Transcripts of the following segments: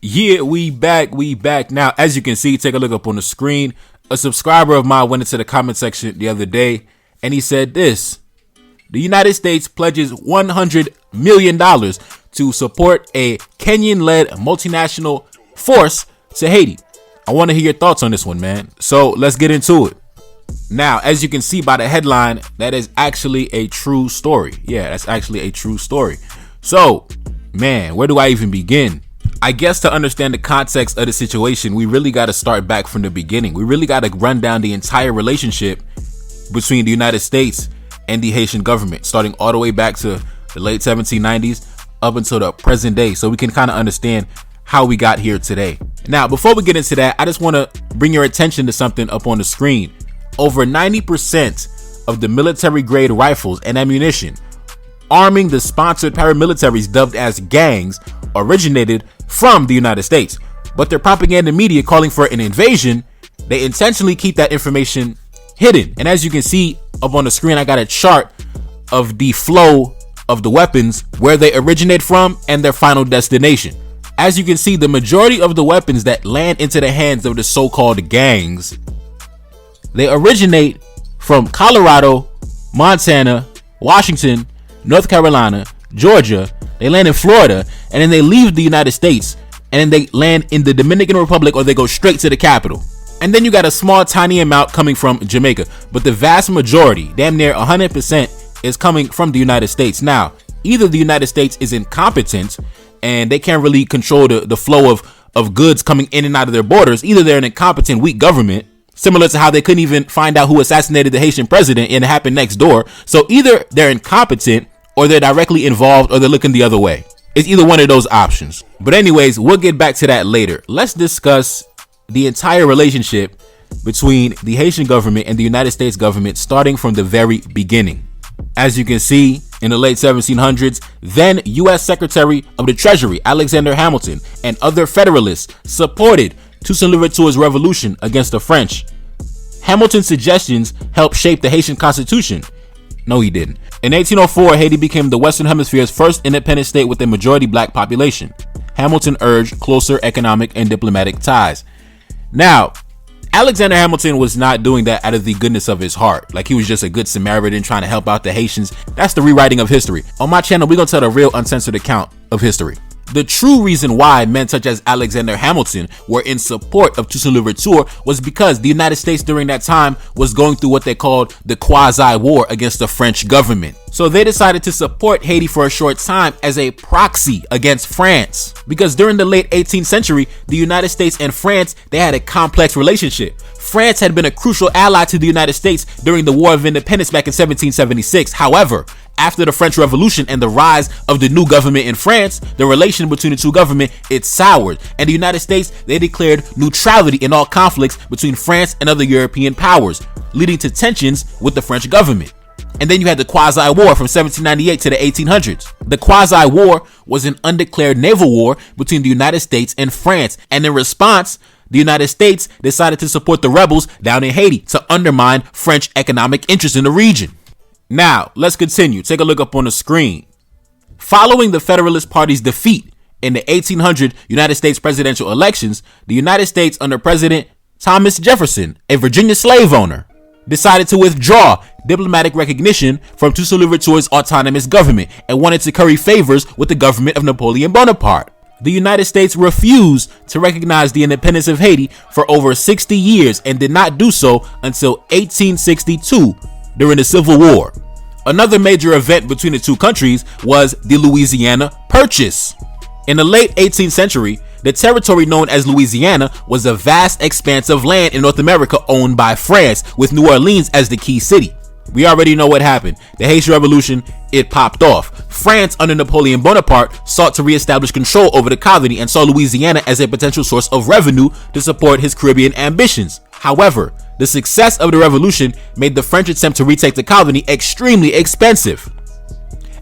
Yeah, we back. Now, as you can see, take a look up on the screen. A subscriber of mine went into the comment section the other day, and he said this: the United States pledges $100 million to support a Kenyan-led multinational force to Haiti. I want to hear your thoughts on this one, man. So let's get into it. Now, as you can see by the headline, that is actually a true story. Yeah, that's actually a true story. So, man, where do I even begin? I guess to understand the context of the situation, we really got to start back from the beginning. We really got to run down the entire relationship between the United States and the Haitian government, starting all the way back to the late 1790s up until the present day, so we can kind of understand how we got here today. Now, before we get into that, I just want to bring your attention to something up on the screen. Over 90% of the military-grade rifles and ammunition arming the sponsored paramilitaries dubbed as gangs originated from the United States. But their propaganda media calling for an invasion, they intentionally keep that information hidden. And as you can see up on the screen, I got a chart of the flow of the weapons, where they originate from and their final destination. As you can see, the majority of the weapons that land into the hands of the so-called gangs, they originate from Colorado, Montana, Washington, North Carolina, Georgia. They land in Florida, and then they leave the United States, and then they land in the Dominican Republic, or they go straight to the capital. And then you got a small, tiny amount coming from Jamaica, but the vast majority, damn near 100%, is coming from the United States. Now, either the United States is incompetent and they can't really control the flow of goods coming in and out of their borders. Either they're an incompetent, weak government, similar to how they couldn't even find out who assassinated the Haitian president and it happened next door. So either they're incompetent, or they're directly involved, or they're looking the other way. It's either one of those options. But anyways, we'll get back to that later. Let's discuss the entire relationship between the Haitian government and the United States government, starting from the very beginning. As you can see, in the late 1700s, then U.S. Secretary of the Treasury Alexander Hamilton and other Federalists supported Toussaint Louverture's revolution against the French. Hamilton's suggestions helped shape the Haitian Constitution. No, he didn't. In 1804, Haiti became the Western Hemisphere's first independent state with a majority black population. Hamilton urged closer economic and diplomatic ties. Now, Alexander Hamilton was not doing that out of the goodness of his heart. Like, he was just a good Samaritan trying to help out the Haitians. That's the rewriting of history. On my channel, we're going to tell the real uncensored account of history. The true reason why men such as Alexander Hamilton were in support of Toussaint Louverture was because the United States during that time was going through what they called the quasi-war against the French government. So they decided to support Haiti for a short time as a proxy against France. Because during the late 18th century, the United States and France, they had a complex relationship. France had been a crucial ally to the United States during the War of Independence back in 1776. However, after the French Revolution and the rise of the new government in France, the relation between the two governments, it soured. And the United States, they declared neutrality in all conflicts between France and other European powers, leading to tensions with the French government. And then you had the Quasi-War from 1798 to the 1800s. The Quasi-War was an undeclared naval war between the United States and France. And in response, the United States decided to support the rebels down in Haiti to undermine French economic interests in the region. Now, let's continue. Take a look up on the screen. Following the Federalist Party's defeat in the 1800 United States presidential elections, the United States under President Thomas Jefferson, a Virginia slave owner, decided to withdraw diplomatic recognition from Toussaint Louverture's autonomous government and wanted to curry favors with the government of Napoleon Bonaparte. The United States refused to recognize the independence of Haiti for over 60 years and did not do so until 1862 during the Civil War. Another major event between the two countries was the Louisiana Purchase. In the late 18th century, the territory known as Louisiana was a vast expanse of land in North America owned by France, with New Orleans as the key city. We already know what happened. The Haitian Revolution, it popped off. France under Napoleon Bonaparte sought to reestablish control over the colony and saw Louisiana as a potential source of revenue to support his Caribbean ambitions. However, the success of the revolution made the French attempt to retake the colony extremely expensive.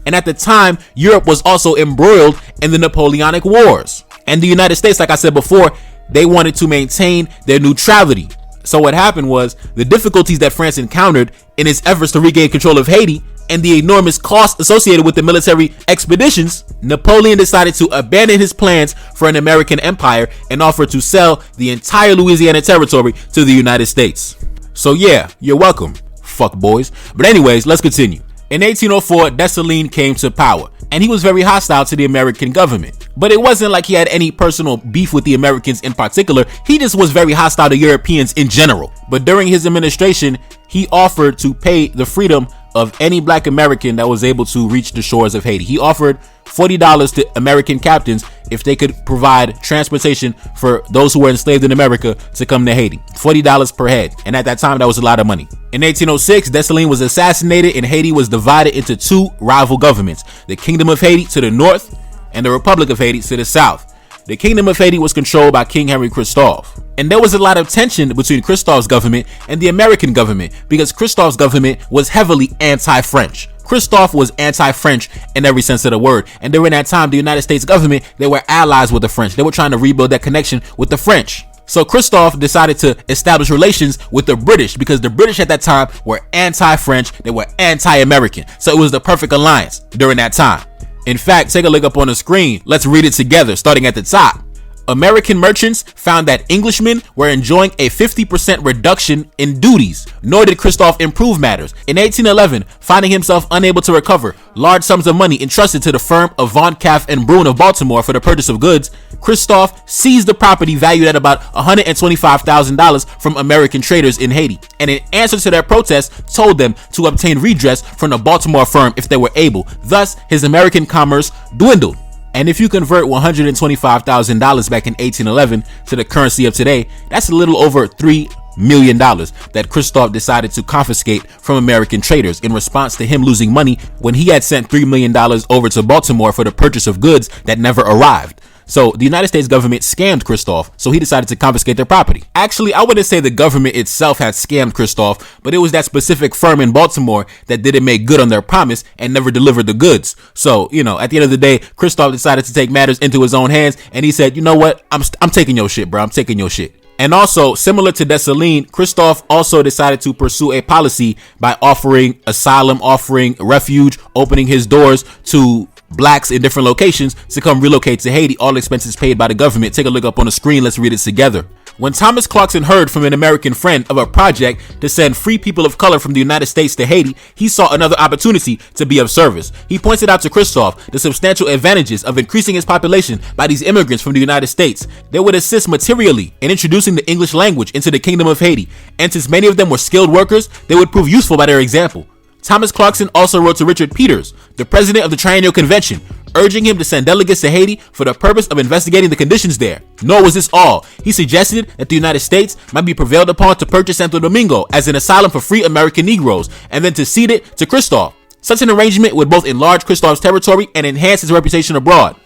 And at the time, Europe was also embroiled in the Napoleonic Wars. And the United States, like I said before, they wanted to maintain their neutrality. So what happened was, the difficulties that France encountered in its efforts to regain control of Haiti, and the enormous cost associated with the military expeditions, Napoleon decided to abandon his plans for an American empire and offered to sell the entire Louisiana territory to the United States. So yeah, you're welcome, fuck boys. But anyways, let's continue. In 1804, Dessalines came to power, and he was very hostile to the American government. But it wasn't like he had any personal beef with the Americans in particular, he just was very hostile to Europeans in general. But during his administration, he offered to pay the freedom of any black American that was able to reach the shores of Haiti. He offered $40 to American captains if they could provide transportation for those who were enslaved in America to come to Haiti. $40 per head. And at that time, that was a lot of money. In 1806, Dessalines was assassinated and Haiti was divided into two rival governments, the Kingdom of Haiti to the north and the Republic of Haiti to the south. The Kingdom of Haiti was controlled by King Henry Christophe. And there was a lot of tension between Christophe's government and the American government because Christophe's government was heavily anti-French. Christophe was anti-French in every sense of the word. And during that time, the United States government, they were allies with the French. They were trying to rebuild that connection with the French. So Christophe decided to establish relations with the British because the British at that time were anti-French. They were anti-American. So it was the perfect alliance during that time. In fact, take a look up on the screen. Let's read it together, starting at the top. American merchants found that Englishmen were enjoying a 50% reduction in duties, nor did Christophe improve matters. In 1811, finding himself unable to recover large sums of money entrusted to the firm of Von Calf and Brune of Baltimore for the purchase of goods, Christophe seized the property valued at about $125,000 from American traders in Haiti, and in answer to their protests, told them to obtain redress from the Baltimore firm if they were able. Thus, his American commerce dwindled. And if you convert $125,000 back in 1811 to the currency of today, that's a little over $3 million that Christophe decided to confiscate from American traders in response to him losing money when he had sent $3 million over to Baltimore for the purchase of goods that never arrived. So the United States government scammed Christophe, so he decided to confiscate their property. Actually, I wouldn't say the government itself had scammed Christophe, but it was that specific firm in Baltimore that didn't make good on their promise and never delivered the goods. So, at the end of the day, Christophe decided to take matters into his own hands, and he said, you know what, I'm taking your shit, bro. I'm taking your shit. And also, similar to Dessalines, Christophe also decided to pursue a policy by offering asylum, offering refuge, opening his doors to blacks in different locations to come relocate to Haiti, all expenses paid by the government. Take a look up on the screen. Let's read it together. When Thomas Clarkson heard from an American friend of a project to send free people of color from the United States to Haiti, he saw another opportunity to be of service. He pointed out to Christophe the substantial advantages of increasing his population by these immigrants from the United States. They would assist materially in introducing the English language into the Kingdom of Haiti, and since many of them were skilled workers, they would prove useful by their example. Thomas Clarkson also wrote to Richard Peters, the president of the Triennial Convention, urging him to send delegates to Haiti for the purpose of investigating the conditions there. Nor was this all. He suggested that the United States might be prevailed upon to purchase Santo Domingo as an asylum for free American Negroes, and then to cede it to Christophe. Such an arrangement would both enlarge Christophe's territory and enhance his reputation abroad.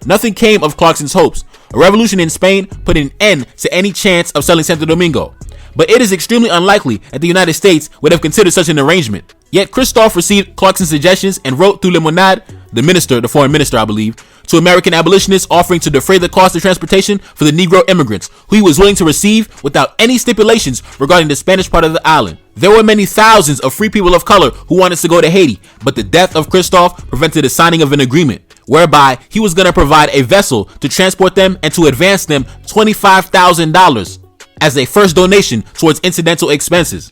Nothing came of Clarkson's hopes. A revolution in Spain put an end to any chance of selling Santo Domingo. But it is extremely unlikely that the United States would have considered such an arrangement. Yet Christophe received Clarkson's suggestions and wrote through Lemonade, the foreign minister, I believe, to American abolitionists offering to defray the cost of transportation for the Negro immigrants, who he was willing to receive without any stipulations regarding the Spanish part of the island. There were many thousands of free people of color who wanted to go to Haiti, but the death of Christophe prevented the signing of an agreement, whereby he was going to provide a vessel to transport them and to advance them $25,000 as a first donation towards incidental expenses.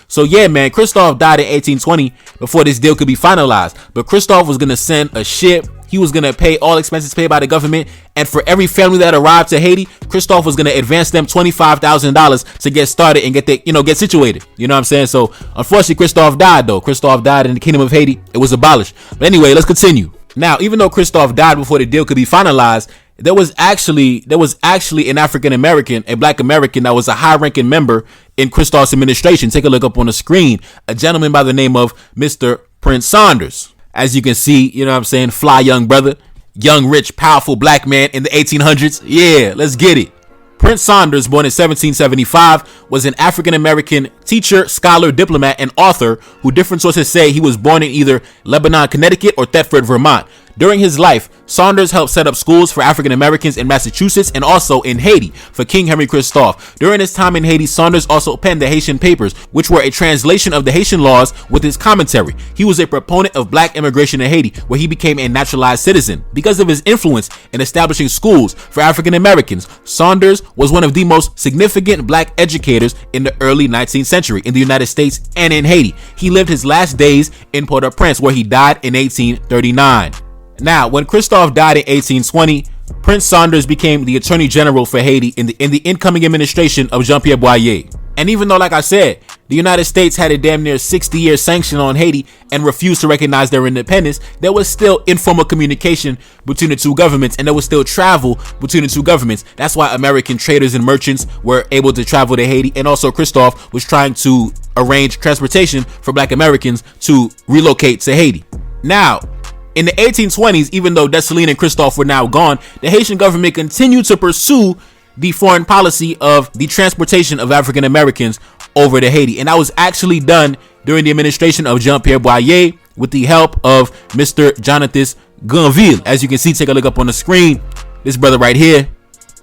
So yeah, man, Christophe died in 1820 before this deal could be finalized. But Christophe was going to send a ship. He was going to pay all expenses paid by the government. And for every family that arrived to Haiti, Christophe was going to advance them $25,000 to get started and get situated. You know what I'm saying? So unfortunately, Christophe died though. Christophe died in the Kingdom of Haiti. It was abolished. But anyway, let's continue. Now, even though Christophe died before the deal could be finalized, there was actually an African American, a black American that was a high-ranking member in Christophe's administration. Take a look up on the screen. A gentleman by the name of Mr. Prince Saunders. As you can see, you know what I'm saying, fly young brother, young, rich, powerful black man in the 1800s. Yeah, let's get it. Prince Saunders, born in 1775, was an African-American teacher, scholar, diplomat, and author who different sources say he was born in either Lebanon, Connecticut, or Thetford, Vermont. During his life, Saunders helped set up schools for African Americans in Massachusetts and also in Haiti for King Henry Christophe. During his time in Haiti, Saunders also penned the Haitian Papers, which were a translation of the Haitian laws with his commentary. He was a proponent of black immigration in Haiti, where he became a naturalized citizen. Because of his influence in establishing schools for African Americans, Saunders was one of the most significant black educators in the early 19th century in the United States and in Haiti. He lived his last days in Port-au-Prince, where he died in 1839. Now, when Christophe died in 1820, Prince Saunders became the Attorney General for Haiti in the incoming administration of Jean-Pierre Boyer. And even though, like I said, the United States had a damn near 60-year sanction on Haiti and refused to recognize their independence, there was still informal communication between the two governments, and there was still travel between the two governments. That's why American traders and merchants were able to travel to Haiti, and also Christophe was trying to arrange transportation for black Americans to relocate to Haiti. Now, in the 1820s, even though Dessalines and Christophe were now gone, the Haitian government continued to pursue the foreign policy of the transportation of African Americans over to Haiti. And that was actually done during the administration of Jean-Pierre Boyer with the help of Mr. Jonathan Granville. As you can see, take a look up on the screen, this brother right here.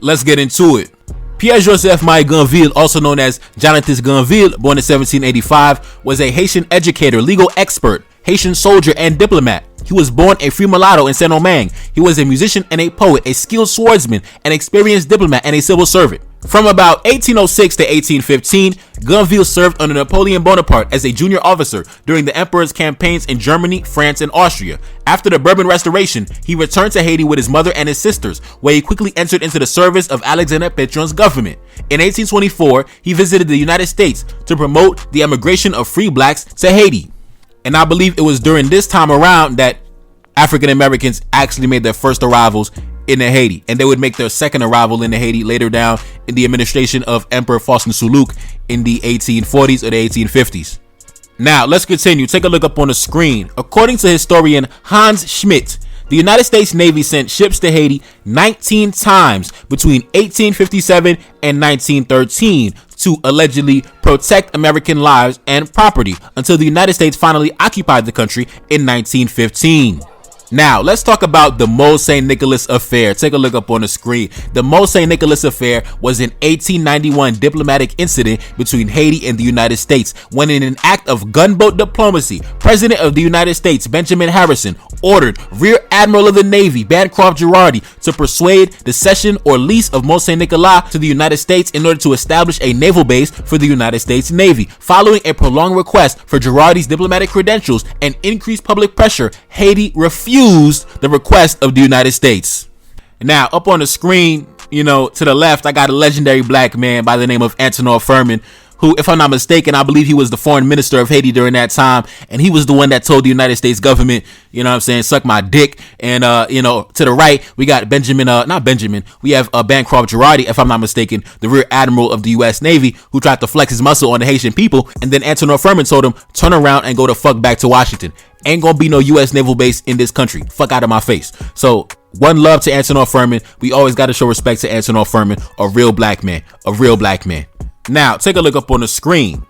Let's get into it. Pierre-Joseph Marie Granville, also known as Jonathan Granville, born in 1785, was a Haitian educator, legal expert, Haitian soldier, and diplomat. He was born a free mulatto in Saint-Domingue. He was a musician and a poet, a skilled swordsman, an experienced diplomat, and a civil servant. From about 1806 to 1815, Granville served under Napoleon Bonaparte as a junior officer during the emperor's campaigns in Germany, France, and Austria. After the Bourbon Restoration, he returned to Haiti with his mother and his sisters, where he quickly entered into the service of Alexander Pétion's government. In 1824, he visited the United States to promote the emigration of free blacks to Haiti. And I believe it was during this time around that African Americans actually made their first arrivals in Haiti, and they would make their second arrival in Haiti later down in the administration of Emperor Faustin Soulouque in the 1840s or the 1850s. Now, let's continue. Take a look up on the screen. According to historian Hans Schmidt, the United States Navy sent ships to Haiti 19 times between 1857 and 1913 to allegedly protect American lives and property until the United States finally occupied the country in 1915. Now, let's talk about the Mole St. Nicholas affair. Take a look up on the screen. The Mole St. Nicholas affair was an 1891 diplomatic incident between Haiti and the United States when, in an act of gunboat diplomacy, President of the United States Benjamin Harrison ordered Rear Admiral of the Navy Bancroft Girardi to persuade the cession or lease of Mole St. Nicholas to the United States in order to establish a naval base for the United States Navy. Following a prolonged request for Girardi's diplomatic credentials and increased public pressure, Haiti refused the request of the United States. Now, up on the screen, to the left, I got a legendary black man by the name of Antoine Firmin, who, if I'm not mistaken, I believe he was the foreign minister of Haiti during that time, and he was the one that told the United States government, suck my dick. And to the right, we got we have Bancroft Girardi, if I'm not mistaken, the Rear Admiral of the U.S. Navy, who tried to flex his muscle on the Haitian people, and then Antoine Firmin told him, turn around and go the fuck back to Washington. Ain't gonna be no U.S. naval base in this country. Fuck out of my face. So, one love to Antoine Firmin. We always got to show respect to Antoine Firmin, a real black man. Now, take a look up on the screen.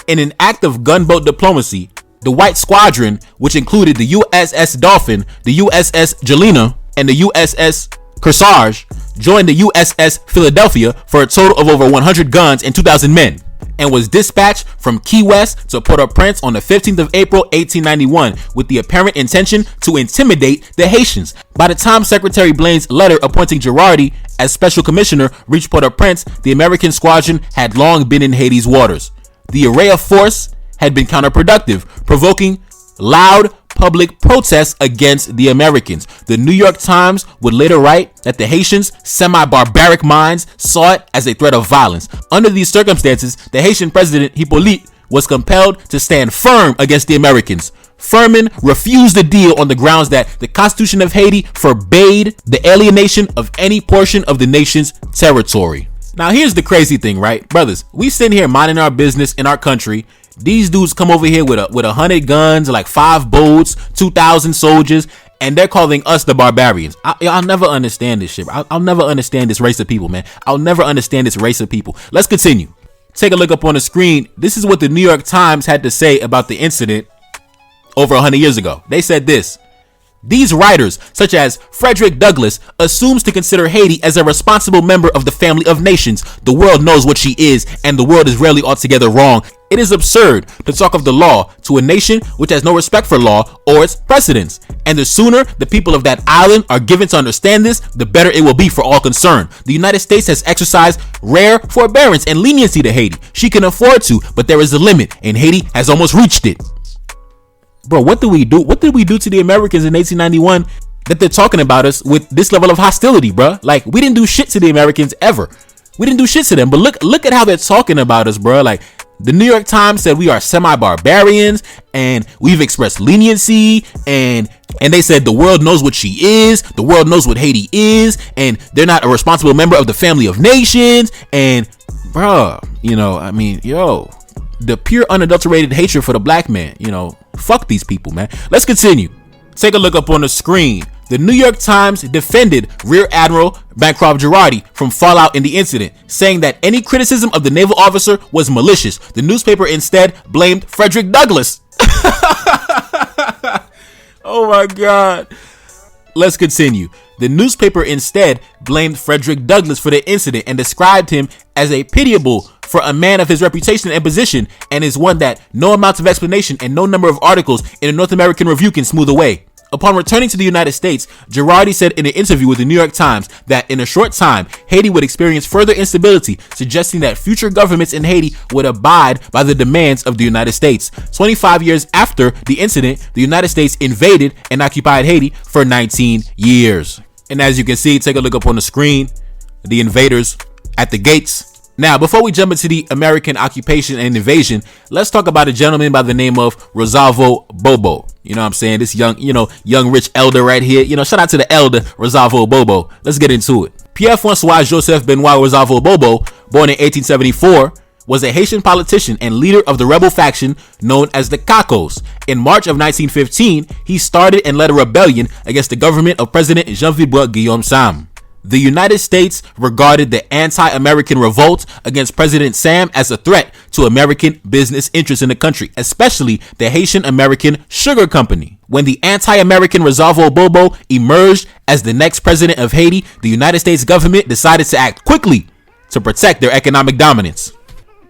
In an act of gunboat diplomacy, the White Squadron, which included the USS Dolphin, the USS Jelena, and the USS Kearsarge, joined the USS Philadelphia for a total of over 100 guns and 2,000 men, and was dispatched from Key West to Port-au-Prince on the 15th of April, 1891, with the apparent intention to intimidate the Haitians. By the time Secretary Blaine's letter appointing Girardi as special commissioner reached Port-au-Prince, the American squadron had long been in Haiti's waters. The array of force had been counterproductive, provoking loud public protests against the Americans. The New York Times would later write that the Haitians' semi-barbaric minds saw it as a threat of violence. Under these circumstances, the Haitian president Hippolyte was compelled to stand firm against the Americans. Firmin refused the deal on the grounds that the Constitution of Haiti forbade the alienation of any portion of the nation's territory. Now, here's the crazy thing, right? Brothers, we sitting here minding our business in our country. These dudes come over here with 100 guns, like 5 boats, 2,000 soldiers, and they're calling us the barbarians. I'll never understand this shit. I'll never understand this race of people, man. I'll never understand this race of people. Let's continue. Take a look up on the screen. This is what the New York Times had to say about the incident over 100 years ago. They said this: These writers, such as Frederick Douglass, assumes to consider Haiti as a responsible member of the family of nations. The world knows what she is, and the world is rarely altogether wrong. It is absurd to talk of the law to a nation which has no respect for law or its precedents. And the sooner the people of that island are given to understand this, the better it will be for all concerned. The United States has exercised rare forbearance and leniency to Haiti. She can afford to, but there is a limit, and Haiti has almost reached it. Bro, what did we do? What did we do to the Americans in 1891 that they're talking about us with this level of hostility, bro? Like, we didn't do shit to the Americans ever. We didn't do shit to them. But look at how they're talking about us, bro. Like, the New York Times said we are semi-barbarians and we've expressed leniency, and they said the world knows what she is, the world knows what Haiti is, and they're not a responsible member of the family of nations. And bro, the pure unadulterated hatred for the black man, fuck these people, man. Let's continue. Take a look up on the screen. The New York Times defended Rear Admiral Bancroft Girardi from fallout in the incident, saying that any criticism of the naval officer was malicious. The newspaper instead blamed Frederick Douglass. Oh my God. Let's continue. The newspaper instead blamed Frederick Douglass for the incident and described him as a pitiable for a man of his reputation and position, and is one that no amount of explanation and no number of articles in a North American review can smooth away. Upon returning to the United States, Girardi said in an interview with the New York Times that in a short time, Haiti would experience further instability, suggesting that future governments in Haiti would abide by the demands of the United States. 25 years after the incident, the United States invaded and occupied Haiti for 19 years. And as you can see, take a look up on the screen, the invaders at the gates. Now, before we jump into the American occupation and invasion, let's talk about a gentleman by the name of Rosalvo Bobo. You know what I'm saying? This young rich elder right here. Shout out to the elder Rosalvo Bobo. Let's get into it. Pierre-François Joseph Benoit Rosalvo Bobo, born in 1874, was a Haitian politician and leader of the rebel faction known as the Cacos. In March of 1915, he started and led a rebellion against the government of President Jean-Vibert Guillaume Sam. The United States regarded the anti-American revolt against President Sam as a threat to American business interests in the country, especially the Haitian American Sugar Company. When the anti-American Rosalvo Bobo emerged as the next president of Haiti, the United States government decided to act quickly to protect their economic dominance.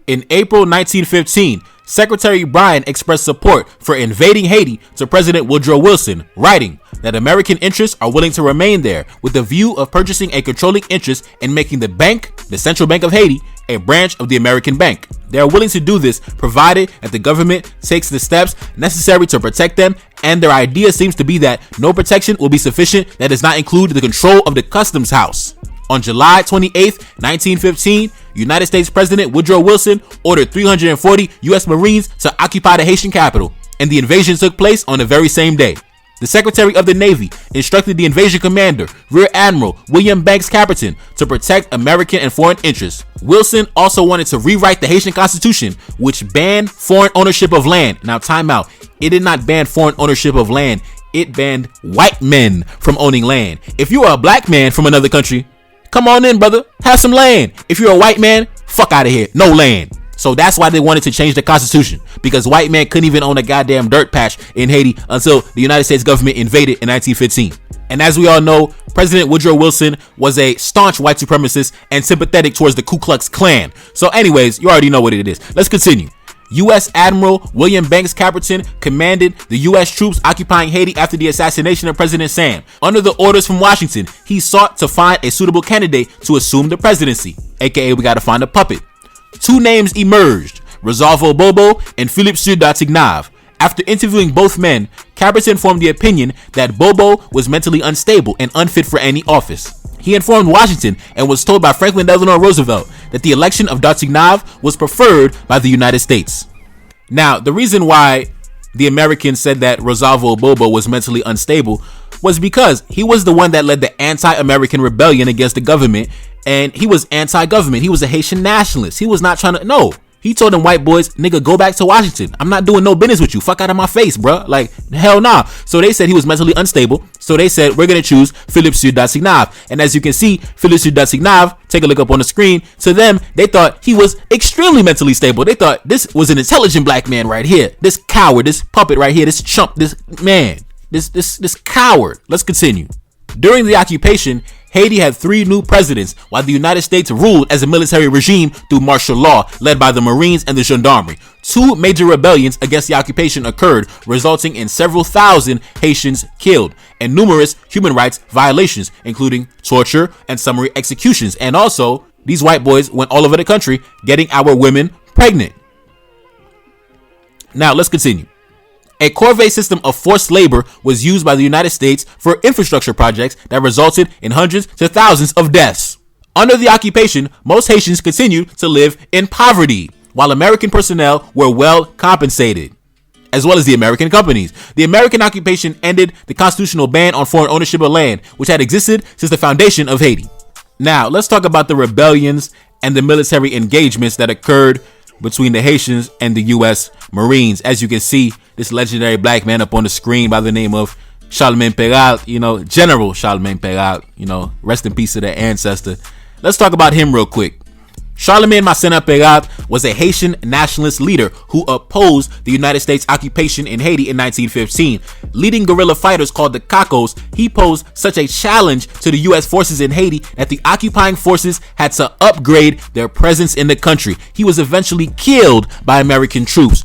In April 1915, Secretary Bryan expressed support for invading Haiti to President Woodrow Wilson, writing that American interests are willing to remain there with the view of purchasing a controlling interest and making the bank, the Central Bank of Haiti, a branch of the American Bank. They are willing to do this provided that the government takes the steps necessary to protect them, and their idea seems to be that no protection will be sufficient that does not include the control of the customs house. On July 28, 1915, United States President Woodrow Wilson ordered 340 U.S. Marines to occupy the Haitian capital, and the invasion took place on the very same day. The Secretary of the Navy instructed the invasion commander, Rear Admiral William Banks Caperton, to protect American and foreign interests. Wilson also wanted to rewrite the Haitian Constitution, which banned foreign ownership of land. Now, time out. It did not ban foreign ownership of land. It banned white men from owning land. If you are a black man from another country, come on in, brother. Have some land. If you're a white man, fuck out of here. No land. So that's why they wanted to change the Constitution, because white men couldn't even own a goddamn dirt patch in Haiti until the United States government invaded in 1915. And as we all know, President Woodrow Wilson was a staunch white supremacist and sympathetic towards the Ku Klux Klan. So anyways, you already know what it is. Let's continue. U.S. Admiral William Banks Caperton commanded the U.S. troops occupying Haiti after the assassination of President Sam. Under the orders from Washington, he sought to find a suitable candidate to assume the presidency, aka we gotta find a puppet. Two names emerged, Rosalvo Bobo and Philippe Dartignave. After interviewing both men, Caperton formed the opinion that Bobo was mentally unstable and unfit for any office. He informed Washington and was told by Franklin Delano Roosevelt that the election of Dartignave was preferred by the United States. Now, the reason why the Americans said that Rosalvo Bobo was mentally unstable was because he was the one that led the anti-American rebellion against the government, and he was anti-government. He was a Haitian nationalist. He was not trying to, no. He told them white boys, nigga, go back to Washington. I'm not doing no business with you. Fuck out of my face, bro. Like, hell nah. So they said he was mentally unstable. So they said, we're going to choose Philippe Dartignave. And as you can see, Philippe Dartignave, take a look up on the screen. To them, they thought he was extremely mentally stable. They thought this was an intelligent black man right here. This coward, this puppet right here, this chump, this man. This coward. Let's continue. During the occupation, Haiti had 3 new presidents, while the United States ruled as a military regime through martial law led by the Marines and the Gendarmerie. 2 major rebellions against the occupation occurred, resulting in several thousand Haitians killed, and numerous human rights violations, including torture and summary executions. And also, these white boys went all over the country getting our women pregnant. Now, let's continue. A corvée system of forced labor was used by the United States for infrastructure projects that resulted in hundreds to thousands of deaths. Under the occupation, most Haitians continued to live in poverty, while American personnel were well compensated, as well as the American companies. The American occupation ended the constitutional ban on foreign ownership of land, which had existed since the foundation of Haiti. Now, let's talk about the rebellions and the military engagements that occurred between the Haitians and the U.S. Marines. As you can see, this legendary black man up on the screen by the name of Charlemagne Péral, General Charlemagne Péral, rest in peace to their ancestor. Let's talk about him real quick. Charlemagne Masséna Péral was a Haitian nationalist leader who opposed the United States occupation in Haiti in 1915. Leading guerrilla fighters called the Cacos, he posed such a challenge to the U.S. forces in Haiti that the occupying forces had to upgrade their presence in the country. He was eventually killed by American troops.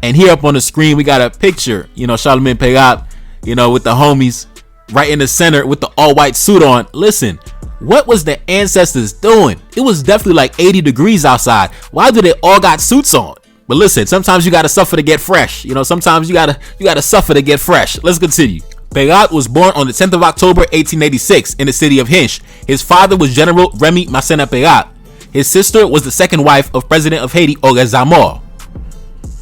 And here up on the screen, we got a picture, Charlemagne Péral, with the homies right in the center with the all-white suit on. Listen, what was the ancestors doing? It was definitely like 80 degrees outside. Why do they all got suits on? But listen, sometimes you gotta suffer to get fresh. Sometimes you gotta suffer to get fresh. Let's continue. Péral was born on the 10th of October, 1886 in the city of Hinche. His father was General Remy Masséna Péral. His sister was the second wife of President of Haiti, Auguste Zamor.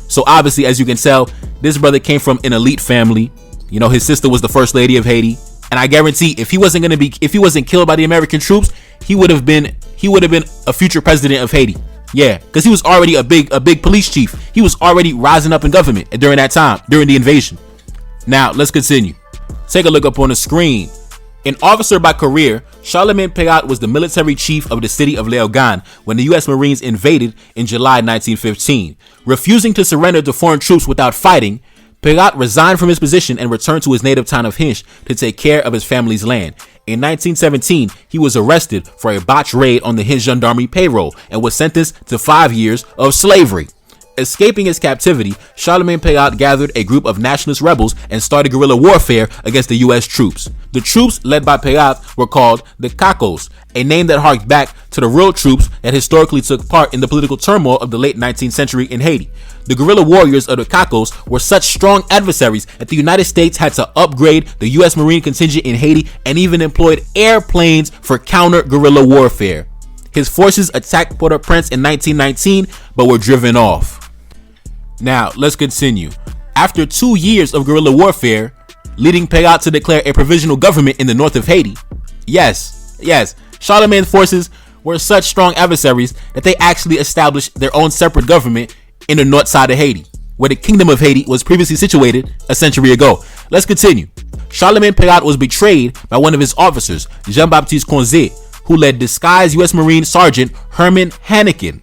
So obviously, as you can tell, this brother came from an elite family. His sister was the first lady of Haiti. And I guarantee if he wasn't killed by the American troops, he would have been a future president of Haiti. Yeah, because he was already a big police chief. He was already rising up in government during that time, during the invasion. Now, let's continue. Take a look up on the screen. An officer by career, Charlemagne Péral was the military chief of the city of Léogâne when the U.S. Marines invaded in July 1915. Refusing to surrender to foreign troops without fighting, Péral resigned from his position and returned to his native town of Hinche to take care of his family's land. In 1917, he was arrested for a botched raid on the Hinche Gendarmerie payroll and was sentenced to 5 years of slavery. Escaping his captivity, Charlemagne Péral gathered a group of nationalist rebels and started guerrilla warfare against the U.S. troops. The troops led by Péral were called the Cacos, a name that harked back to the real troops that historically took part in the political turmoil of the late 19th century in Haiti. The guerrilla warriors of the Cacos were such strong adversaries that the United States had to upgrade the U.S. Marine contingent in Haiti and even employed airplanes for counter-guerrilla warfare. His forces attacked Port-au-Prince in 1919, but were driven off. Now, let's continue. After 2 years of guerrilla warfare, leading Péral to declare a provisional government in the north of Haiti. Yes, Charlemagne's forces were such strong adversaries that they actually established their own separate government in the north side of Haiti, where the Kingdom of Haiti was previously situated a century ago. Let's continue. Charlemagne Péral was betrayed by one of his officers, Jean-Baptiste Conzé, who led disguised U.S. Marine Sergeant Herman Hannikin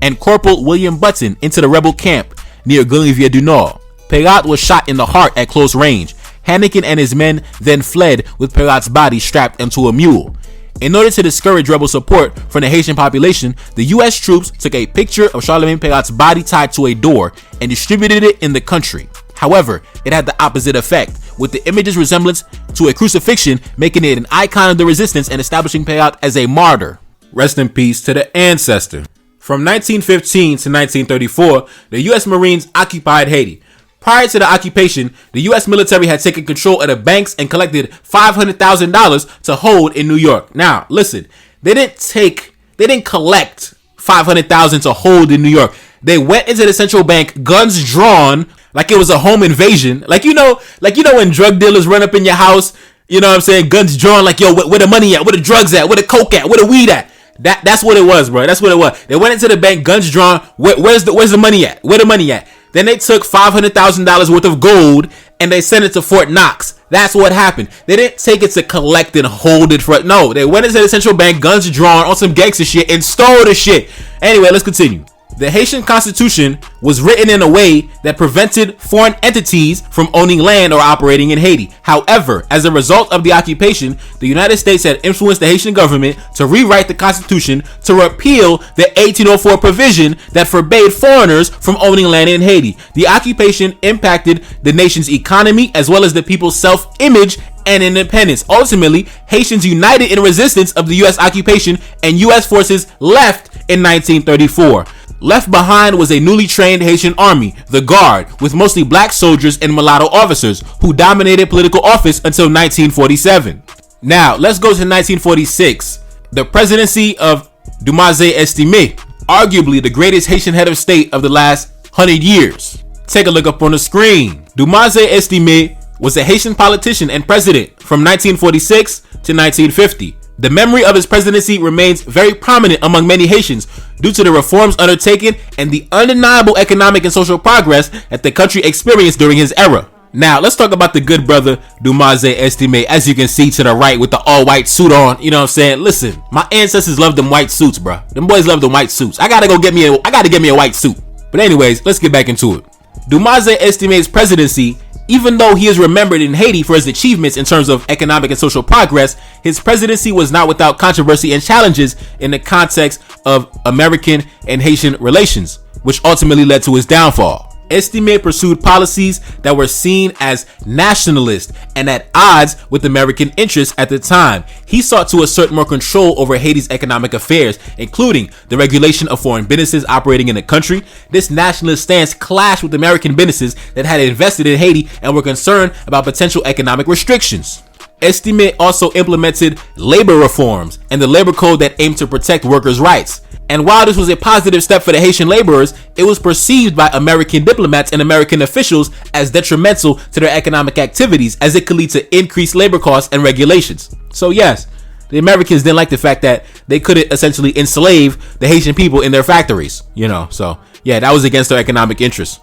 and Corporal William Button into the rebel camp near Golivier du Nord. Péral was shot in the heart at close range. Hannikin and his men then fled with Pérat's body strapped onto a mule. In order to discourage rebel support from the Haitian population, the U.S. troops took a picture of Charlemagne Pérat's body tied to a door and distributed it in the country. However, it had the opposite effect, with the image's resemblance to a crucifixion making it an icon of the resistance and establishing Péral as a martyr. Rest in peace to the ancestor. From 1915 to 1934, the U.S. Marines occupied Haiti. Prior to the occupation, the U.S. military had taken control of the banks and collected $500,000 to hold in New York. Now, listen, they didn't collect $500,000 to hold in New York. They went into the central bank, guns drawn, like it was a home invasion. Like when drug dealers run up in your house, guns drawn, like, yo, where the money at? Where the drugs at? Where the coke at? Where the weed at? That's what it was, bro. That's what it was. They went into the bank, guns drawn. Where's the money at? Where the money at? Then they took $500,000 worth of gold and they sent it to Fort Knox. That's what happened. They didn't take it to collect and hold it for. No, they went into the central bank, guns drawn, on some gangster shit, and stole the shit. Anyway, let's continue. The Haitian Constitution was written in a way that prevented foreign entities from owning land or operating in Haiti. However, as a result of the occupation, the United States had influenced the Haitian government to rewrite the Constitution to repeal the 1804 provision that forbade foreigners from owning land in Haiti. The occupation impacted the nation's economy as well as the people's self-image and independence. Ultimately, Haitians united in resistance of the U.S. occupation, and U.S. forces left in 1934. Left behind was a newly trained Haitian army, the Guard, with mostly black soldiers and mulatto officers who dominated political office until 1947. Now, let's go to 1946, the presidency of Dumaze Estime, arguably the greatest Haitian head of state of the last 100 years. Take a look up on the screen. Dumaze Estime was a Haitian politician and president from 1946 to 1950. The memory of his presidency remains very prominent among many Haitians due to the reforms undertaken and the undeniable economic and social progress that the country experienced during his era. Now, let's talk about the good brother Dumaze Estime, as you can see to the right with the all-white suit on. You know what I'm saying? Listen, my ancestors loved them white suits, bro. Them boys love them white suits. I gotta get me a white suit. But anyways, let's get back into it. Dumaze Estime's presidency, even though he is remembered in Haiti for his achievements in terms of economic and social progress, his presidency was not without controversy and challenges in the context of American and Haitian relations, which ultimately led to his downfall. Estime pursued policies that were seen as nationalist and at odds with American interests at the time. He sought to assert more control over Haiti's economic affairs, including the regulation of foreign businesses operating in the country. This nationalist stance clashed with American businesses that had invested in Haiti and were concerned about potential economic restrictions. Estime also implemented labor reforms and the labor code that aimed to protect workers' rights. And while this was a positive step for the Haitian laborers, it was perceived by American diplomats and American officials as detrimental to their economic activities, as it could lead to increased labor costs and regulations. So yes, the Americans didn't like the fact that they couldn't essentially enslave the Haitian people in their factories, so yeah, that was against their economic interests.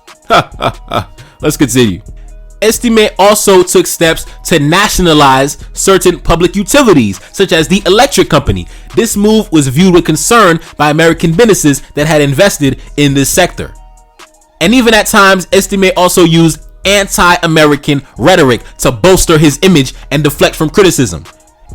Let's continue. Estime also took steps to nationalize certain public utilities, such as the electric company. This move was viewed with concern by American businesses that had invested in this sector. And even at times, Estime also used anti-American rhetoric to bolster his image and deflect from criticism.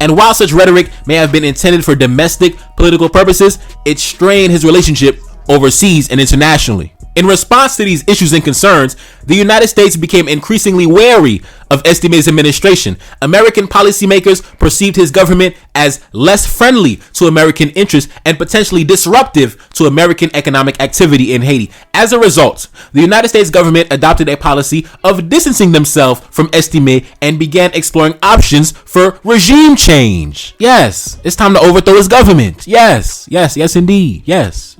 And while such rhetoric may have been intended for domestic political purposes, it strained his relationship overseas and internationally. In response to these issues and concerns, the United States became increasingly wary of Estime's administration. American policymakers perceived his government as less friendly to American interests and potentially disruptive to American economic activity in Haiti. As a result, the United States government adopted a policy of distancing themselves from Estime and began exploring options for regime change. Yes, it's time to overthrow his government. Yes, indeed. Yes,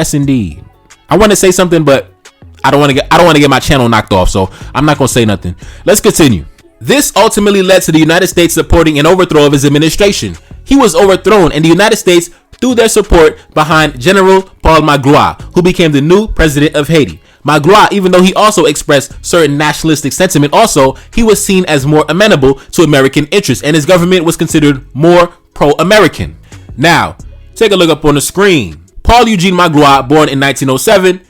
indeed. I want to say something, but I don't want to get my channel knocked off, so I'm not going to say nothing. Let's continue. This ultimately led to the United States supporting an overthrow of his administration. He was overthrown, and the United States threw their support behind General Paul Magloire, who became the new president of Haiti. Magloire, even though he also expressed certain nationalistic sentiment, he was seen as more amenable to American interests, and his government was considered more pro-American. Now, take a look up on the screen. Paul Eugene Magloire, born in 1907,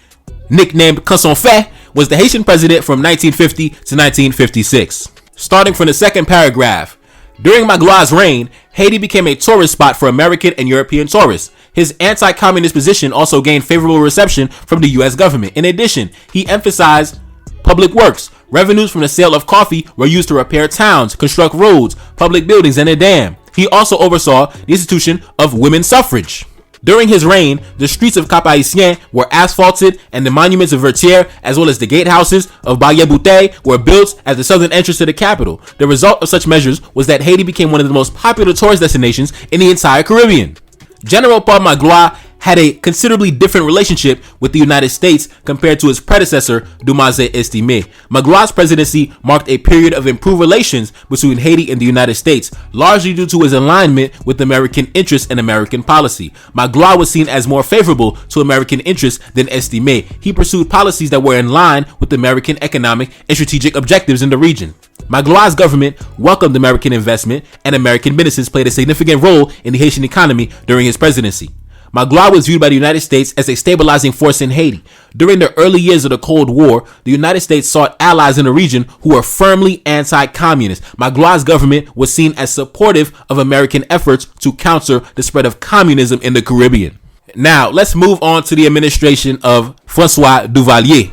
nicknamed Casson Fait, was the Haitian president from 1950 to 1956. Starting from the second paragraph, during Magloire's reign, Haiti became a tourist spot for American and European tourists. His anti-communist position also gained favorable reception from the U.S. government. In addition, he emphasized public works. Revenues from the sale of coffee were used to repair towns, construct roads, public buildings, and a dam. He also oversaw the institution of women's suffrage. During his reign, the streets of Cap-Haïtien were asphalted and the monuments of Vertières, as well as the gatehouses of Baye-Bouteille, were built as the southern entrance to the capital. The result of such measures was that Haiti became one of the most popular tourist destinations in the entire Caribbean. General Paul Magloire had a considerably different relationship with the United States compared to his predecessor, Dumaze Estime. Magloire's presidency marked a period of improved relations between Haiti and the United States, largely due to his alignment with American interests and American policy. Magloire was seen as more favorable to American interests than Estime. He pursued policies that were in line with American economic and strategic objectives in the region. Magloire's government welcomed American investment, and American businesses played a significant role in the Haitian economy during his presidency. Magloire was viewed by the United States as a stabilizing force in Haiti. During the early years of the Cold War, the United States sought allies in the region who were firmly anti-communist. Magloire's government was seen as supportive of American efforts to counter the spread of communism in the Caribbean. Now, let's move on to the administration of François Duvalier.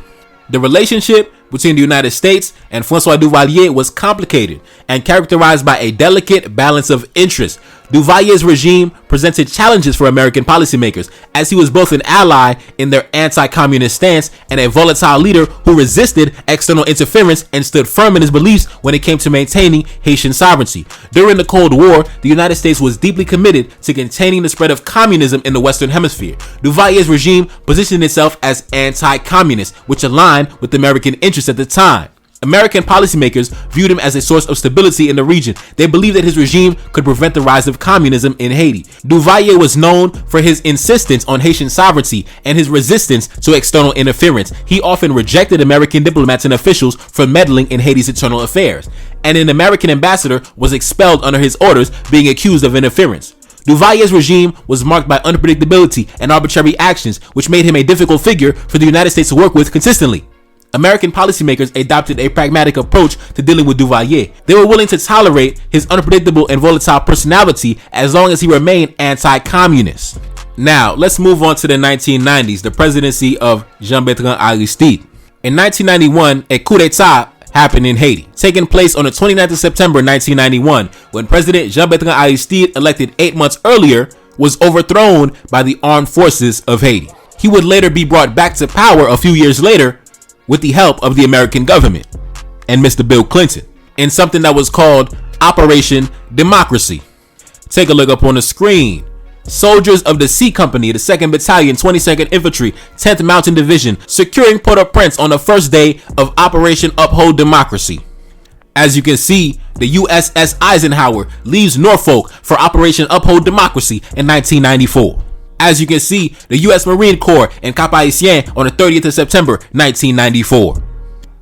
The relationship between the United States and François Duvalier was complicated and characterized by a delicate balance of interest. Duvalier's regime presented challenges for American policymakers, as he was both an ally in their anti-communist stance and a volatile leader who resisted external interference and stood firm in his beliefs when it came to maintaining Haitian sovereignty. During the Cold War, the United States was deeply committed to containing the spread of communism in the Western Hemisphere. Duvalier's regime positioned itself as anti-communist, which aligned with American interests at the time. American policymakers viewed him as a source of stability in the region. They believed that his regime could prevent the rise of communism in Haiti. Duvalier was known for his insistence on Haitian sovereignty and his resistance to external interference. He often rejected American diplomats and officials for meddling in Haiti's internal affairs, and an American ambassador was expelled under his orders, being accused of interference. Duvalier's regime was marked by unpredictability and arbitrary actions, which made him a difficult figure for the United States to work with consistently. American policymakers adopted a pragmatic approach to dealing with Duvalier. They were willing to tolerate his unpredictable and volatile personality as long as he remained anti-communist. Now, let's move on to the 1990s, the presidency of Jean-Bertrand Aristide. In 1991, a coup d'etat happened in Haiti, taking place on the 29th of September 1991, when President Jean-Bertrand Aristide, elected 8 months earlier, was overthrown by the armed forces of Haiti. He would later be brought back to power a few years later with the help of the American government and Mr. Bill Clinton in something that was called Operation Democracy. Take a look up on the screen. Soldiers of the C Company, the 2nd Battalion, 22nd Infantry, 10th Mountain Division, securing Port-au-Prince on the first day of Operation Uphold Democracy. As you can see, the USS Eisenhower leaves Norfolk for Operation Uphold Democracy in 1994. As you can see, the U.S. Marine Corps in Cap-Haïtien on the 30th of September, 1994.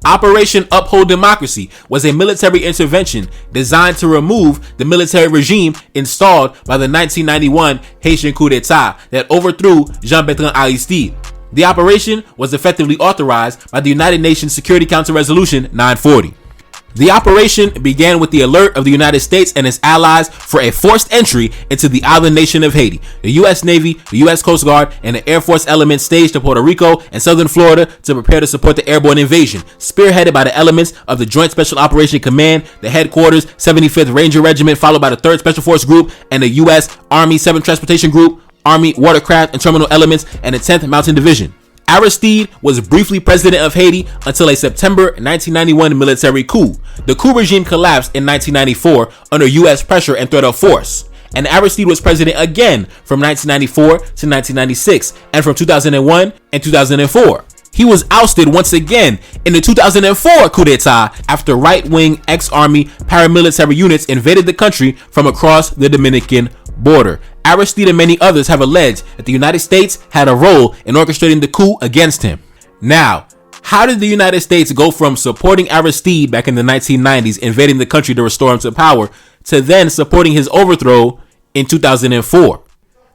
Operation Uphold Democracy was a military intervention designed to remove the military regime installed by the 1991 Haitian coup d'etat that overthrew Jean-Bertrand Aristide. The operation was effectively authorized by the United Nations Security Council Resolution 940. The operation began with the alert of the United States and its allies for a forced entry into the island nation of Haiti. The U.S. Navy, the U.S. Coast Guard, and the Air Force elements staged to Puerto Rico and southern Florida to prepare to support the airborne invasion, spearheaded by the elements of the Joint Special Operation Command, the headquarters 75th Ranger Regiment, followed by the 3rd Special Force Group, and the U.S. Army 7th Transportation Group, Army Watercraft and Terminal Elements, and the 10th Mountain Division. Aristide was briefly president of Haiti until a September 1991 military coup. The coup regime collapsed in 1994 under U.S. pressure and threat of force, and Aristide was president again from 1994 to 1996 and from 2001 and 2004. He was ousted once again in the 2004 coup d'etat after right-wing ex-army paramilitary units invaded the country from across the Dominican border. Aristide and many others have alleged that the United States had a role in orchestrating the coup against him. Now, how did the United States go from supporting Aristide back in the 1990s, invading the country to restore him to power, to then supporting his overthrow in 2004?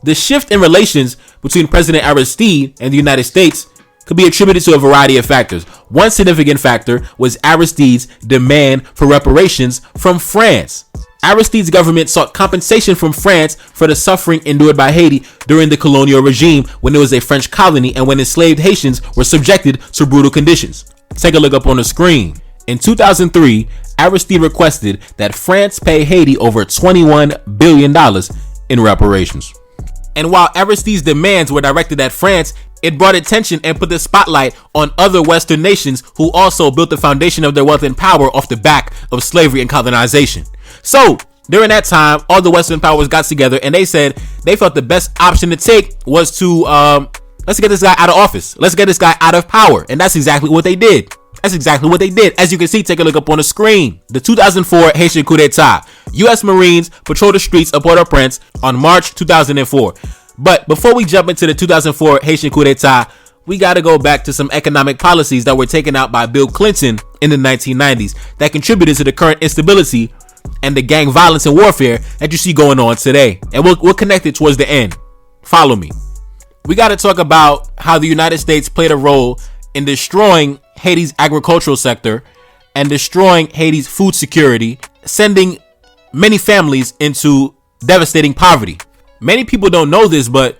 The shift in relations between President Aristide and the United States could be attributed to a variety of factors. One significant factor was Aristide's demand for reparations from France. Aristide's government sought compensation from France for the suffering endured by Haiti during the colonial regime when it was a French colony and when enslaved Haitians were subjected to brutal conditions. Take a look up on the screen. In 2003, Aristide requested that France pay Haiti over $21 billion in reparations. And while Aristide's demands were directed at France, it brought attention and put the spotlight on other Western nations who also built the foundation of their wealth and power off the back of slavery and colonization. So, during that time, all the Western powers got together and they said they felt the best option to take was to, let's get this guy out of office. Let's get this guy out of power. And that's exactly what they did. As you can see, take a look up on the screen. The 2004 Haitian coup d'etat. U.S. Marines patrolled the streets of Port-au-Prince on March 2004. But before we jump into the 2004 Haitian coup d'etat, we got to go back to some economic policies that were taken out by Bill Clinton in the 1990s that contributed to the current instability and the gang violence and warfare that you see going on today. And we'll connect it towards the end. Follow me. we got to talk about how the United States played a role in destroying Haiti's agricultural sector and destroying Haiti's food security, sending many families into devastating poverty. Many people don't know this, but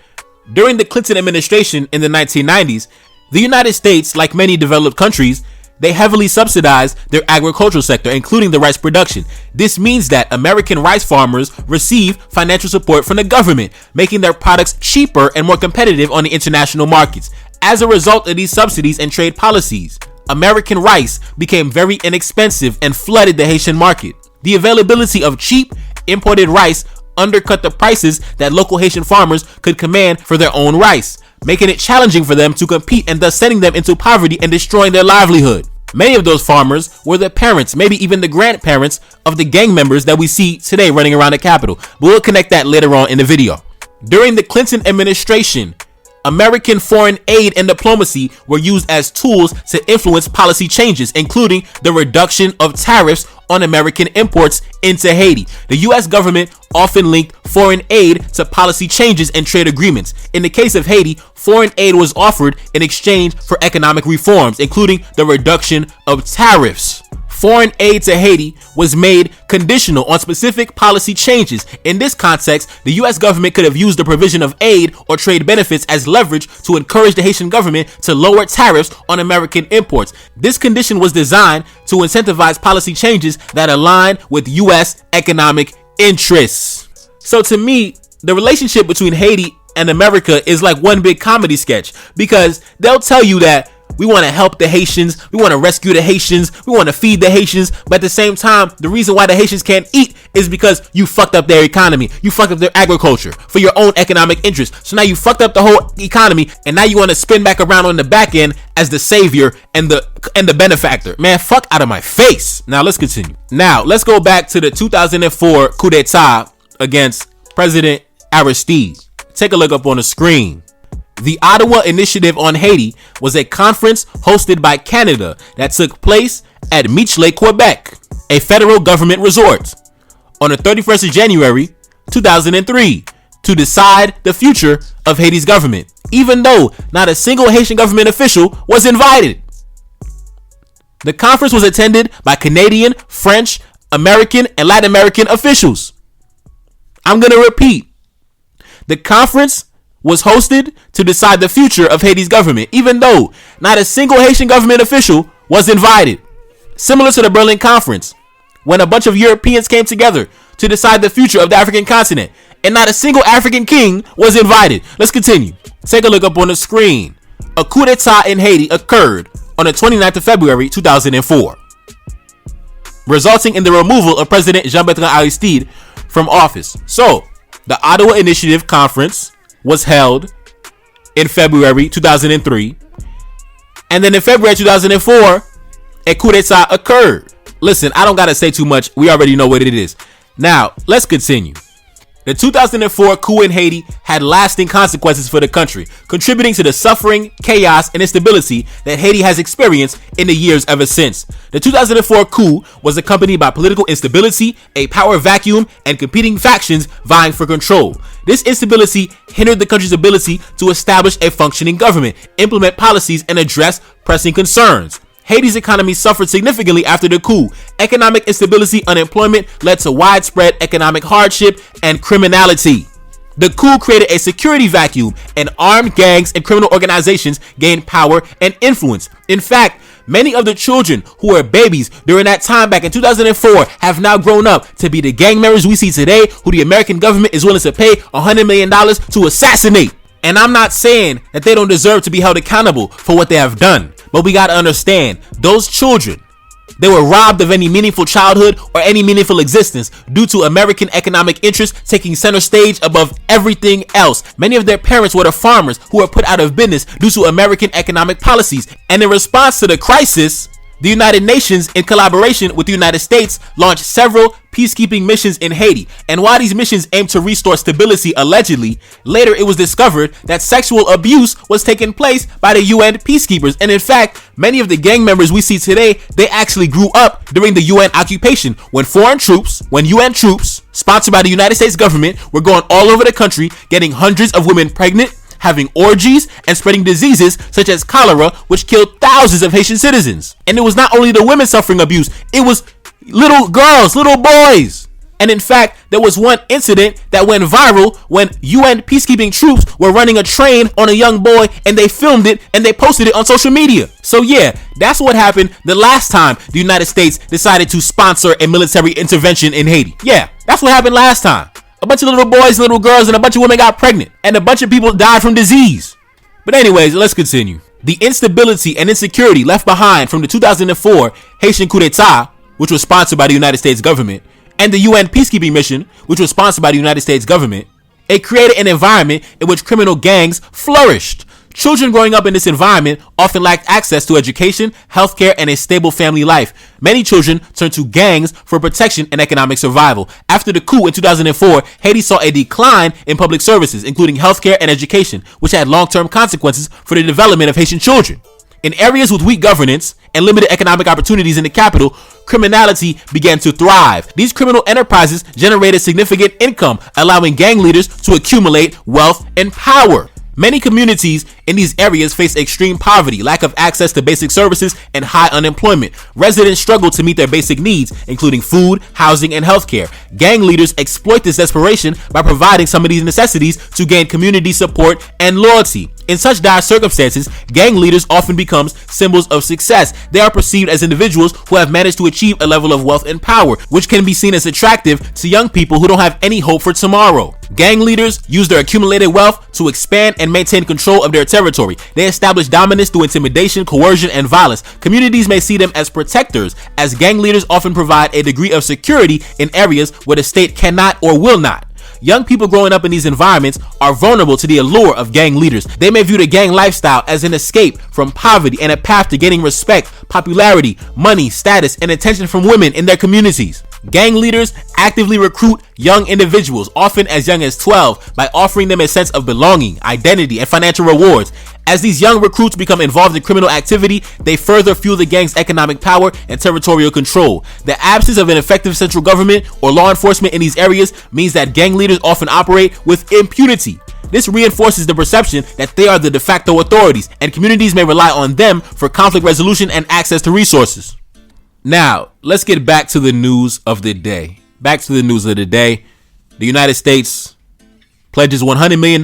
during the Clinton administration in the 1990s, the United States, like many developed countries, they heavily subsidized their agricultural sector, including the rice production. This means that American rice farmers receive financial support from the government, making their products cheaper and more competitive on the international markets. As a result of these subsidies and trade policies, American rice became very inexpensive and flooded the Haitian market. The availability of cheap imported rice undercut the prices that local Haitian farmers could command for their own rice, making it challenging for them to compete and thus sending them into poverty and destroying their livelihood. Many of those farmers were the parents, maybe even the grandparents of the gang members that we see today running around the Capitol. But we'll connect that later on in the video. During the Clinton administration, American foreign aid and diplomacy were used as tools to influence policy changes, including the reduction of tariffs on American imports into Haiti. The U.S. government often linked foreign aid to policy changes and trade agreements. In the case of Haiti, foreign aid was offered in exchange for economic reforms, including the reduction of tariffs. Foreign aid to Haiti was made conditional on specific policy changes. In this context, the U.S. government could have used the provision of aid or trade benefits as leverage to encourage the Haitian government to lower tariffs on American imports. This condition was designed to incentivize policy changes that align with U.S. economic interests. So to me, the relationship between Haiti and America is like one big comedy sketch, because they'll tell you that we want to help the Haitians, we want to rescue the Haitians, we want to feed the Haitians, but at the same time, the reason why the Haitians can't eat is because you fucked up their economy, you fucked up their agriculture for your own economic interest. So now you fucked up the whole economy, and now you want to spin back around on the back end as the savior and the benefactor. Man, fuck out of my face. Now let's continue. Now let's go back to the 2004 coup d'etat against President Aristide. Take a look up on the screen. The Ottawa Initiative on Haiti was a conference hosted by Canada that took place at Michelet, Quebec, a federal government resort, on the 31st of January 2003 to decide the future of Haiti's government, even though not a single Haitian government official was invited. The conference was attended by Canadian, French, American, and Latin American officials. I'm going to repeat. The conference was hosted to decide the future of Haiti's government, even though not a single Haitian government official was invited. Similar to the Berlin Conference, when a bunch of Europeans came together to decide the future of the African continent, and not a single African king was invited. Let's continue. Take a look up on the screen. A coup d'etat in Haiti occurred on the 29th of February 2004, resulting in the removal of President Jean-Bertrand Aristide from office. So, the Ottawa Initiative Conference was held in February 2003, and then in February 2004, a coup d'etat occurred. Listen, I don't gotta say too much. We already know what it is. Now, let's continue. The 2004 coup in Haiti had lasting consequences for the country, contributing to the suffering, chaos, and instability that Haiti has experienced in the years ever since. The 2004 coup was accompanied by political instability, a power vacuum, and competing factions vying for control. This instability hindered the country's ability to establish a functioning government, implement policies, and address pressing concerns. Haiti's economy suffered significantly after the coup. Economic instability, unemployment led to widespread economic hardship and criminality. The coup created a security vacuum, and armed gangs and criminal organizations gained power and influence. In fact, many of the children who were babies during that time back in 2004 have now grown up to be the gang members we see today, who the American government is willing to pay $100 million to assassinate. And I'm not saying that they don't deserve to be held accountable for what they have done, but we gotta understand, those children, they were robbed of any meaningful childhood or any meaningful existence due to American economic interests taking center stage above everything else. Many of their parents were the farmers who were put out of business due to American economic policies. And in response to the crisis, the United Nations, in collaboration with the United States, launched several peacekeeping missions in Haiti. And while these missions aimed to restore stability, allegedly, later it was discovered that sexual abuse was taking place by the UN peacekeepers. And in fact, many of the gang members we see today, they actually grew up during the UN occupation, when UN troops, sponsored by the United States government, were going all over the country, getting hundreds of women pregnant, having orgies, and spreading diseases such as cholera, which killed thousands of Haitian citizens. And it was not only the women suffering abuse, it was little girls, little boys. And in fact, there was one incident that went viral when UN peacekeeping troops were running a train on a young boy, and they filmed it and they posted it on social media. So yeah, that's what happened the last time the United States decided to sponsor a military intervention in Haiti. Yeah, that's what happened last time. A bunch of little boys, little girls, and a bunch of women got pregnant, and a bunch of people died from disease. But anyways, let's continue. The instability and insecurity left behind from the 2004 Haitian coup d'etat, which was sponsored by the United States government, and the UN peacekeeping mission, which was sponsored by the United States government, it created an environment in which criminal gangs flourished. Children growing up in this environment often lacked access to education, healthcare, and a stable family life. Many children turned to gangs for protection and economic survival. After the coup in 2004, Haiti saw a decline in public services, including healthcare and education, which had long-term consequences for the development of Haitian children. In areas with weak governance and limited economic opportunities in the capital, criminality began to thrive. These criminal enterprises generated significant income, allowing gang leaders to accumulate wealth and power. Many communities in these areas face extreme poverty, lack of access to basic services, and high unemployment. Residents struggle to meet their basic needs, including food, housing, and healthcare. Gang leaders exploit this desperation by providing some of these necessities to gain community support and loyalty. In such dire circumstances, gang leaders often become symbols of success. They are perceived as individuals who have managed to achieve a level of wealth and power, which can be seen as attractive to young people who don't have any hope for tomorrow. Gang leaders use their accumulated wealth to expand and maintain control of their territory. They establish dominance through intimidation, coercion, and violence. Communities may see them as protectors, as gang leaders often provide a degree of security in areas where the state cannot or will not. Young people growing up in these environments are vulnerable to the allure of gang leaders. They may view the gang lifestyle as an escape from poverty and a path to gaining respect, popularity, money, status, and attention from women in their communities. Gang leaders actively recruit young individuals, often as young as 12, by offering them a sense of belonging, identity, and financial rewards. As these young recruits become involved in criminal activity, they further fuel the gang's economic power and territorial control. The absence of an effective central government or law enforcement in these areas means that gang leaders often operate with impunity. This reinforces the perception that they are the de facto authorities, and communities may rely on them for conflict resolution and access to resources. Now, let's get back to the news of the day. The United States pledges $100 million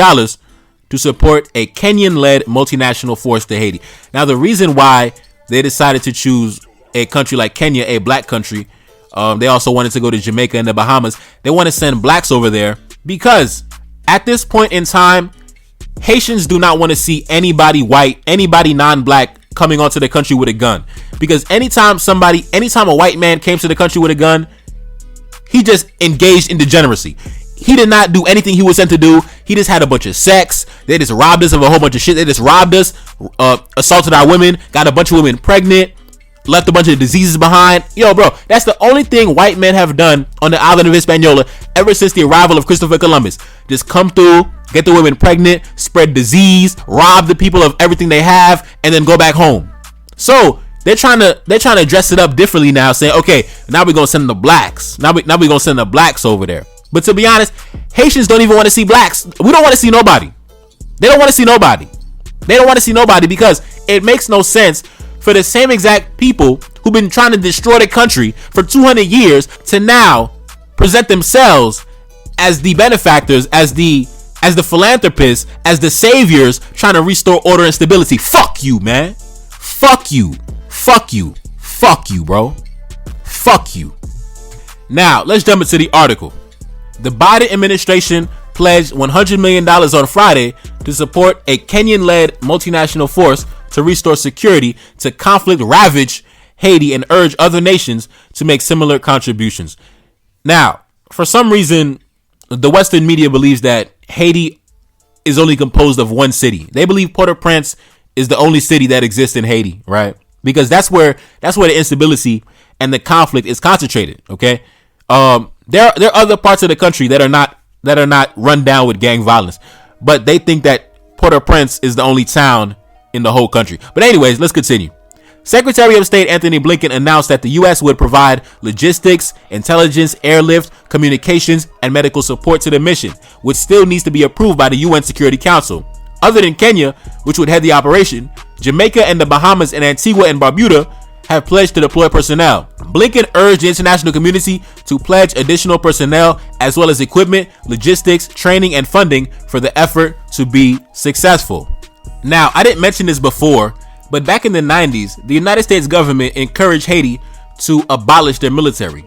to support a Kenyan-led multinational force to Haiti. Now, the reason why they decided to choose a country like Kenya, a black country, they also wanted to go to Jamaica and the Bahamas. They want to send blacks over there because at this point in time, Haitians do not want to see anybody white, anybody non-black coming onto the country with a gun. Because anytime a white man came to the country with a gun, he just engaged in degeneracy. He did not do anything he was sent to do. He just had a bunch of sex. They just robbed us of a whole bunch of shit. They just robbed us, assaulted our women, got a bunch of women pregnant, left a bunch of diseases behind. Yo, bro, that's the only thing white men have done on the island of Hispaniola ever since the arrival of Christopher Columbus. Just come through, get the women pregnant, spread disease, rob the people of everything they have, and then go back home. So they're trying to dress it up differently now, saying, okay, now we're gonna send the blacks. Now we're gonna send the blacks over there. But to be honest, Haitians don't even want to see blacks. We don't want to see nobody. They don't want to see nobody. They don't want to see nobody because it makes no sense for the same exact people who've been trying to destroy the country for 200 years to now present themselves as the benefactors, as the philanthropists, as the saviors trying to restore order and stability. Fuck you, man. Fuck you. Fuck you. Fuck you, bro. Fuck you. Now, let's jump into the article. The Biden administration pledged $100 million on Friday to support a Kenyan-led multinational force to restore security to conflict-ravaged Haiti and urge other nations to make similar contributions. Now, for some reason, the Western media believes that Haiti is only composed of one city. They believe Port-au-Prince is the only city that exists in Haiti, right? Because that's where the instability and the conflict is concentrated. Okay, there are other parts of the country that are not run down with gang violence, but they think that Port-au-Prince is the only town in the whole country. But anyways, let's continue. Secretary of State Anthony Blinken announced that the U.S. would provide logistics, intelligence, airlift, communications, and medical support to the mission, which still needs to be approved by the UN Security Council. Other than Kenya, which would head the operation, Jamaica and the Bahamas and Antigua and Barbuda have pledged to deploy personnel. Blinken urged the international community to pledge additional personnel as well as equipment, logistics, training, and funding for the effort to be successful. Now, I didn't mention this before, but back in the 90s, the United States government encouraged Haiti to abolish their military.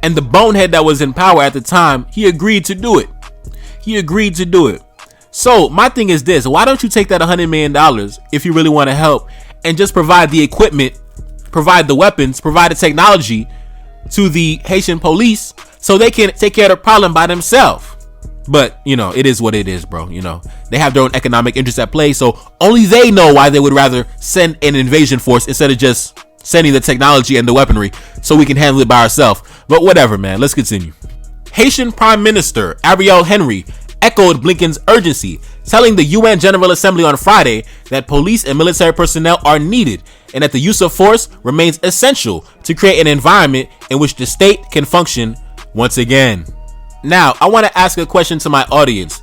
And the bonehead that was in power at the time, he agreed to do it. So my thing is this: why don't you take that $100 million if you really want to help and just provide the equipment, provide the weapons, provide the technology to the Haitian police so they can take care of the problem by themselves? But, it is what it is, bro. They have their own economic interests at play, so only they know why they would rather send an invasion force instead of just sending the technology and the weaponry so we can handle it by ourselves. But whatever, man. Let's continue. Haitian Prime Minister Ariel Henry echoed Blinken's urgency, telling the UN General Assembly on Friday that police and military personnel are needed and that the use of force remains essential to create an environment in which the state can function once again. Now, I want to ask a question to my audience.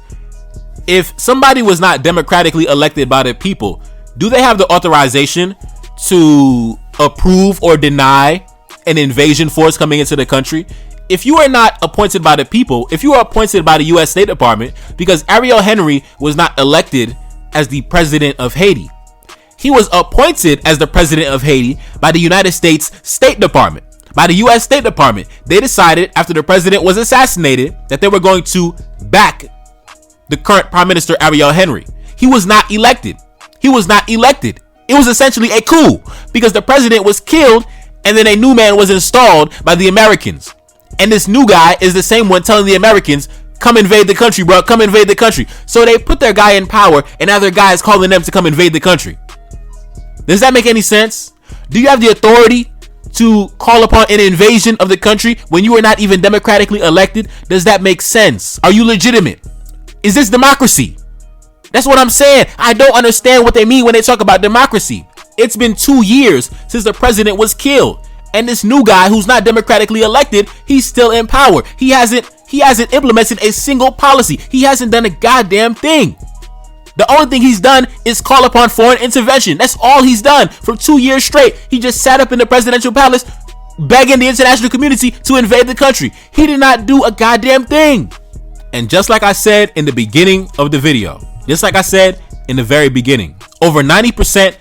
If somebody was not democratically elected by the people, do they have the authorization to approve or deny an invasion force coming into the country? If you are not appointed by the people, if you are appointed by the U.S. State Department, because Ariel Henry was not elected as the president of Haiti, he was appointed as the president of Haiti by the United States State Department, by the U.S. State Department. They decided after the president was assassinated that they were going to back the current Prime Minister Ariel Henry. He was not elected. It was essentially a coup because the president was killed and then a new man was installed by the Americans. And this new guy is the same one telling the Americans, come invade the country, bro. Come invade the country. So they put their guy in power and now their guy is calling them to come invade the country. Does that make any sense? Do you have the authority to call upon an invasion of the country when you are not even democratically elected? Does that make sense? Are you legitimate? Is this democracy? That's what I'm saying. I don't understand what they mean when they talk about democracy. It's been 2 years since the president was killed. And this new guy who's not democratically elected, he's still in power. He hasn't implemented a single policy. He hasn't done a goddamn thing. The only thing he's done is call upon foreign intervention. That's all he's done for 2 years straight. He just sat up in the presidential palace begging the international community to invade the country. He did not do a goddamn thing. And just like I said in the beginning of the video, just like I said in the very beginning, over 90%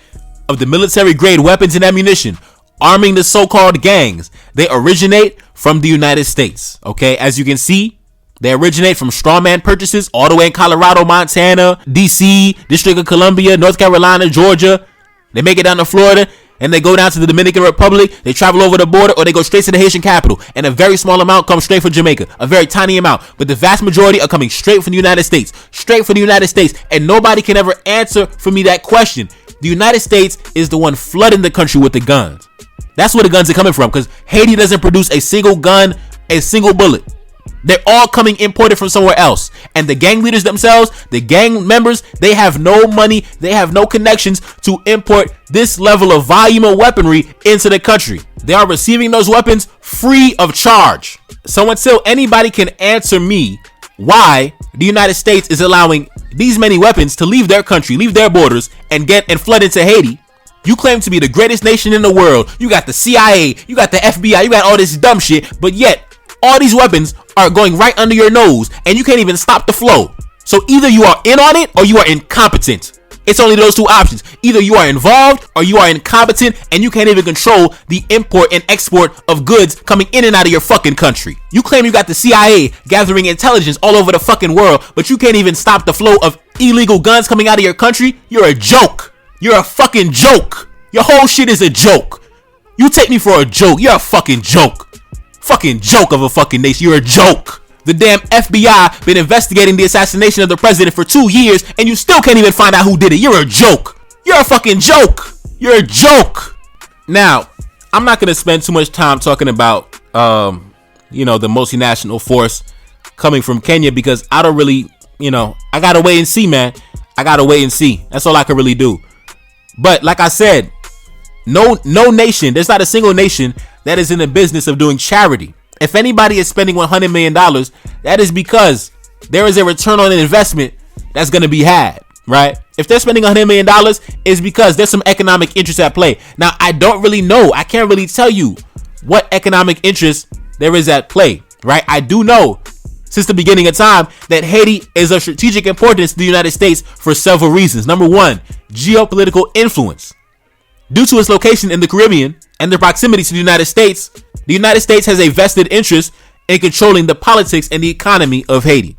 of the military grade weapons and ammunition arming the so-called gangs, they originate from the United States. Okay, as you can see, they originate from strawman purchases all the way in Colorado, Montana, DC, District of Columbia, North Carolina, Georgia. They make it down to Florida and they go down to the Dominican Republic. They travel over the border or they go straight to the Haitian capital. And a very small amount comes straight from Jamaica, a very tiny amount. But the vast majority are coming straight from the United States, And nobody can ever answer for me that question. The United States is the one flooding the country with the guns. That's where the guns are coming from, because Haiti doesn't produce a single gun, a single bullet. They're all coming imported from somewhere else. And the gang leaders themselves, the gang members, they have no money, they have no connections to import this level of volume of weaponry into the country. They are receiving those weapons free of charge. So until anybody can answer me why the United States is allowing these many weapons to leave their country, leave their borders, and flood into Haiti, you claim to be the greatest nation in the world. You got the CIA, you got the FBI, you got all this dumb shit, but yet all these weapons are going right under your nose and you can't even stop the flow. So either you are in on it or you are incompetent. It's only those two options. Either you are involved or you are incompetent and you can't even control the import and export of goods coming in and out of your fucking country. You claim you got the CIA gathering intelligence all over the fucking world, but you can't even stop the flow of illegal guns coming out of your country. You're a joke. You're a fucking joke. Your whole shit is a joke. You take me for a joke. You're a fucking joke. Fucking joke of a fucking nation. You're a joke. The damn FBI been investigating the assassination of the president for 2 years and you still can't even find out who did it. You're a joke. You're a fucking joke. You're a joke. Now, I'm not going to spend too much time talking about, the multinational force coming from Kenya because I don't really, I got to wait and see, man. I got to wait and see. That's all I can really do. But like I said, no nation, there's not a single nation that is in the business of doing charity. If anybody is spending $100 million, that is because there is a return on an investment that's going to be had. right? If they're spending $100 million, it's because there's some economic interest at play. Now, I don't really know. I can't really tell you what economic interest there is at play, right? I do know since the beginning of time that Haiti is of strategic importance to the United States for several reasons. Number one, geopolitical influence. Due to its location in the Caribbean and their proximity to the United States has a vested interest in controlling the politics and the economy of Haiti,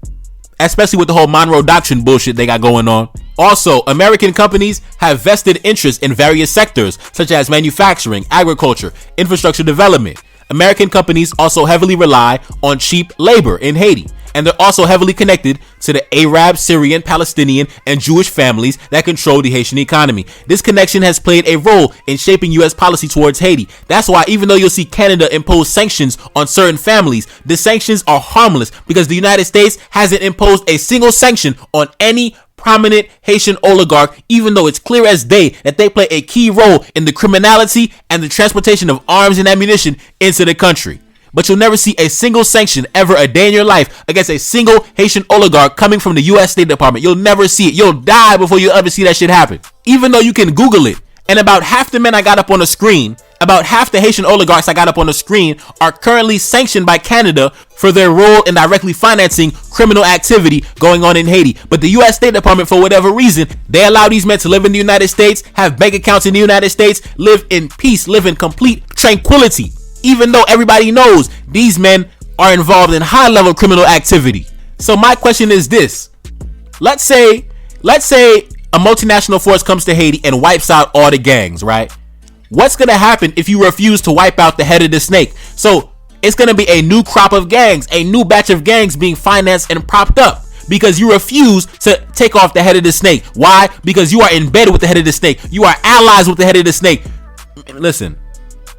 especially with the whole Monroe Doctrine bullshit they got going on. Also, American companies have vested interests in various sectors, such as manufacturing, agriculture, infrastructure development. American companies also heavily rely on cheap labor in Haiti, and they're also heavily connected to the Arab, Syrian, Palestinian, and Jewish families that control the Haitian economy. This connection has played a role in shaping U.S. policy towards Haiti. That's why even though you'll see Canada impose sanctions on certain families, the sanctions are harmless because the United States hasn't imposed a single sanction on any prominent Haitian oligarch, even though it's clear as day that they play a key role in the criminality and the transportation of arms and ammunition into the country. But you'll never see a single sanction ever a day in your life against a single Haitian oligarch coming from the U.S. State Department. You'll never see it. You'll die before you ever see that shit happen. Even though you can Google it, and about half the men I got up on the screen, about half the Haitian oligarchs I got up on the screen are currently sanctioned by Canada for their role in directly financing criminal activity going on in Haiti. But the U.S. State Department, for whatever reason, they allow these men to live in the United States, have bank accounts in the United States, live in peace, live in complete tranquility, even though everybody knows these men are involved in high-level criminal activity. So my question is this. Let's say a multinational force comes to Haiti and wipes out all the gangs, right? What's going to happen if you refuse to wipe out the head of the snake? So it's going to be a new crop of gangs, a new batch of gangs being financed and propped up because you refuse to take off the head of the snake. Why? Because you are in bed with the head of the snake. You are allies with the head of the snake. Listen,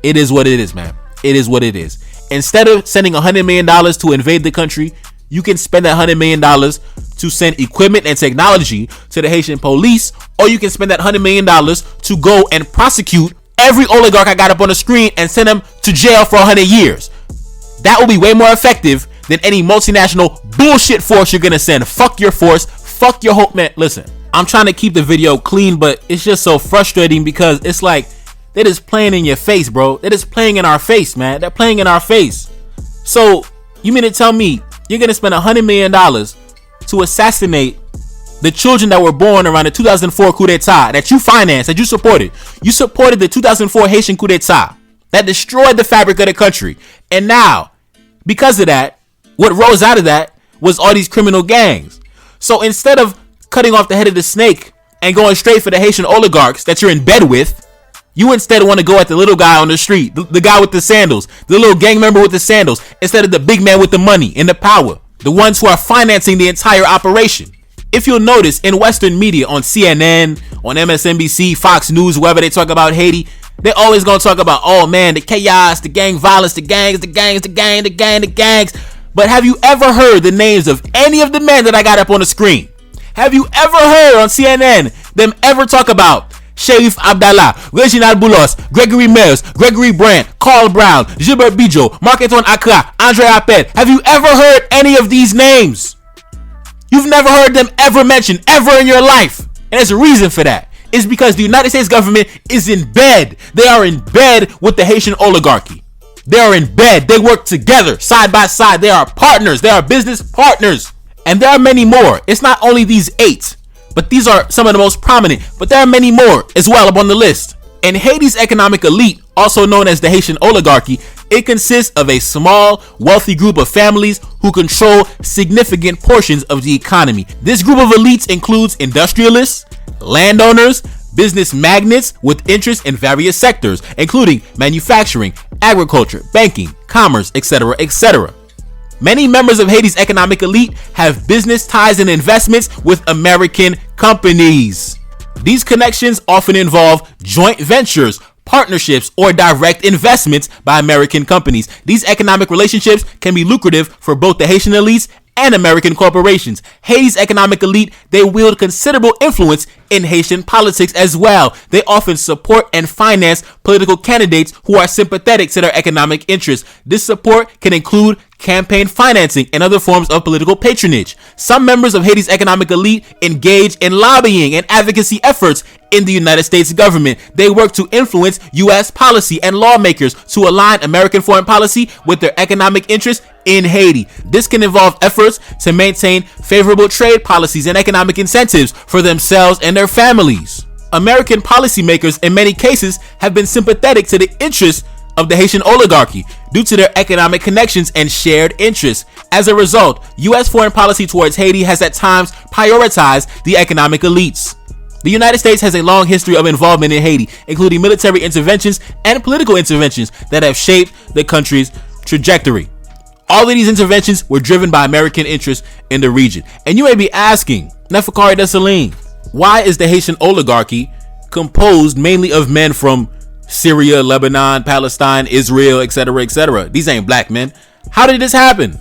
it is what it is, man. It is what it is. Instead of sending $100 million to invade the country, you can spend that $100 million to send equipment and technology to the Haitian police, or you can spend that $100 million to go and prosecute every oligarch I got up on the screen and send them to jail for 100 years. That will be way more effective than any multinational bullshit force you're gonna send. Fuck your force. Fuck your hope, man. Listen, I'm trying to keep the video clean, but it's just so frustrating because it's like they're just playing in your face, bro. They're just playing in our face, man. They're playing in our face. So you mean to tell me you're gonna spend $100 million to assassinate the children that were born around the 2004 coup d'etat that you financed, that you supported? You supported the 2004 Haitian coup d'etat that destroyed the fabric of the country. And now, because of that, what rose out of that was all these criminal gangs. So instead of cutting off the head of the snake and going straight for the Haitian oligarchs that you're in bed with, you instead want to go at the little guy on the street, the guy with the sandals, the little gang member with the sandals, instead of the big man with the money and the power, the ones who are financing the entire operation. If you'll notice, in Western media, on CNN, on MSNBC, Fox News, wherever they talk about Haiti, they're always going to talk about, oh man, the chaos, the gang violence, the gangs. But have you ever heard the names of any of the men that I got up on the screen? Have you ever heard on CNN them ever talk about Sherif Abdallah, Reginald Boulos, Gregory Mills, Gregory Brandt, Carl Brown, Gilbert Bijo, Marc-Antoine Accra, Andre Appel? Have you ever heard any of these names? You've never heard them ever mentioned ever in your life. And there's a reason for that. It's because the United States government is in bed. They are in bed with the Haitian oligarchy. They are in bed. They work together side by side. They are partners. They are business partners. And there are many more. It's not only these 8, but these are some of the most prominent. But there are many more as well up on the list. And Haiti's economic elite, also known as the Haitian oligarchy, it consists of a small, wealthy group of families who control significant portions of the economy. This group of elites includes industrialists, landowners, business magnates with interests in various sectors, including manufacturing, agriculture, banking, commerce, etc., etc. Many members of Haiti's economic elite have business ties and investments with American companies. These connections often involve joint ventures, partnerships, or direct investments by American companies. These economic relationships can be lucrative for both the Haitian elites and American corporations. Haiti's economic elite, they wield considerable influence in Haitian politics as well. They often support and finance political candidates who are sympathetic to their economic interests. This support can include campaign financing and other forms of political patronage. Some members of Haiti's economic elite engage in lobbying and advocacy efforts in the United States government. They work to influence U.S. policy and lawmakers to align American foreign policy with their economic interests in Haiti. This can involve efforts to maintain favorable trade policies and economic incentives for themselves and their families. American policymakers in many cases have been sympathetic to the interests of the Haitian oligarchy due to their economic connections and shared interests. As a result, U.S. foreign policy towards Haiti has at times prioritized the economic elites. The United States has a long history of involvement in Haiti, including military interventions and political interventions that have shaped the country's trajectory. All of these interventions were driven by American interests in the region. And you may be asking, Neferkari Dessalines, why is the Haitian oligarchy composed mainly of men from Syria, Lebanon, Palestine, Israel, etc., etc.? These ain't black men. How did this happen?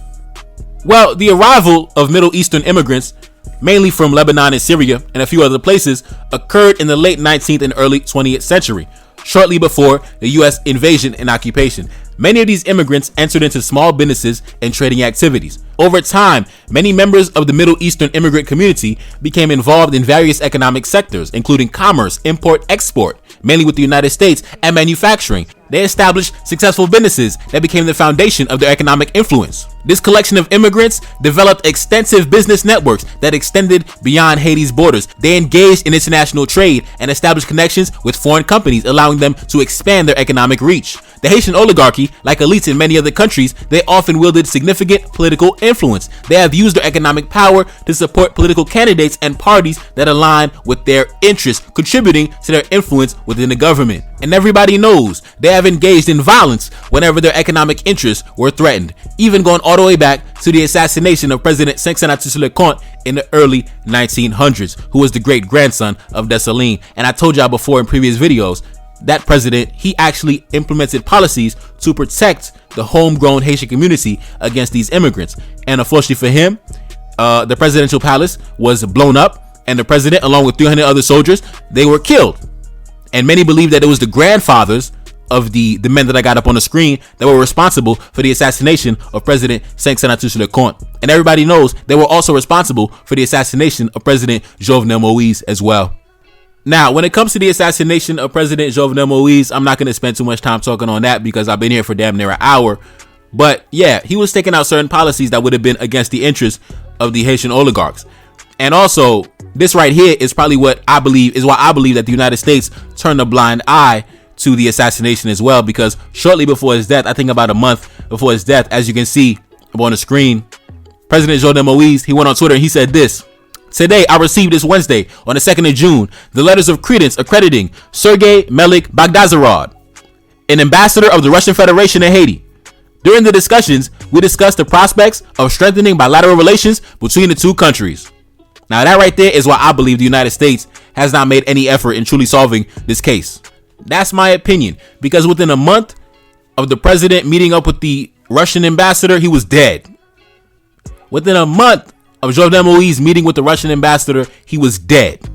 Well, the arrival of Middle Eastern immigrants, mainly from Lebanon and Syria and a few other places, occurred in the late 19th and early 20th century, shortly before the U.S. invasion and occupation. Many of these immigrants entered into small businesses and trading activities. Over time, many members of the Middle Eastern immigrant community became involved in various economic sectors, including commerce, import, export, mainly with the United States, and manufacturing. They established successful businesses that became the foundation of their economic influence. This collection of immigrants developed extensive business networks that extended beyond Haiti's borders. They engaged in international trade and established connections with foreign companies, allowing them to expand their economic reach. The Haitian oligarchy, like elites in many other countries, they often wielded significant political influence. They have used their economic power to support political candidates and parties that align with their interests, contributing to their influence within the government. And everybody knows they have engaged in violence whenever their economic interests were threatened, even going all the way back to the assassination of President Kenyan-led in the early 1900s, who was the great-grandson of Dessalines. And I told y'all before in previous videos, that president, he actually implemented policies to protect the homegrown Haitian community against these immigrants. And unfortunately for him, the presidential palace was blown up, and the president, along with 300 other soldiers, they were killed. And many believe that it was the grandfathers of the men that I got up on the screen that were responsible for the assassination of President Kenyan-led. And everybody knows they were also responsible for the assassination of President Jovenel Moise as well. Now, when it comes to the assassination of President Jovenel Moise, I'm not going to spend too much time talking on that because I've been here for damn near an hour. But yeah, he was taking out certain policies that would have been against the interests of the Haitian oligarchs. And also, this right here is probably what I believe is why I believe that the United States turned a blind eye to the assassination as well, because shortly before his death, I think about a month before his death, as you can see up on the screen, President Jovenel Moise, he went on Twitter and he said this: "Today, I received this Wednesday, on the 2nd of June, the letters of credence accrediting Sergei Melik Bagdazarov, an ambassador of the Russian Federation in Haiti. During the discussions, we discussed the prospects of strengthening bilateral relations between the two countries." Now, that right there is why I believe the United States has not made any effort in truly solving this case. That's my opinion, because within a month of the president meeting up with the Russian ambassador, he was dead. Within a month of Jovenel Moise meeting with the Russian ambassador, he was dead.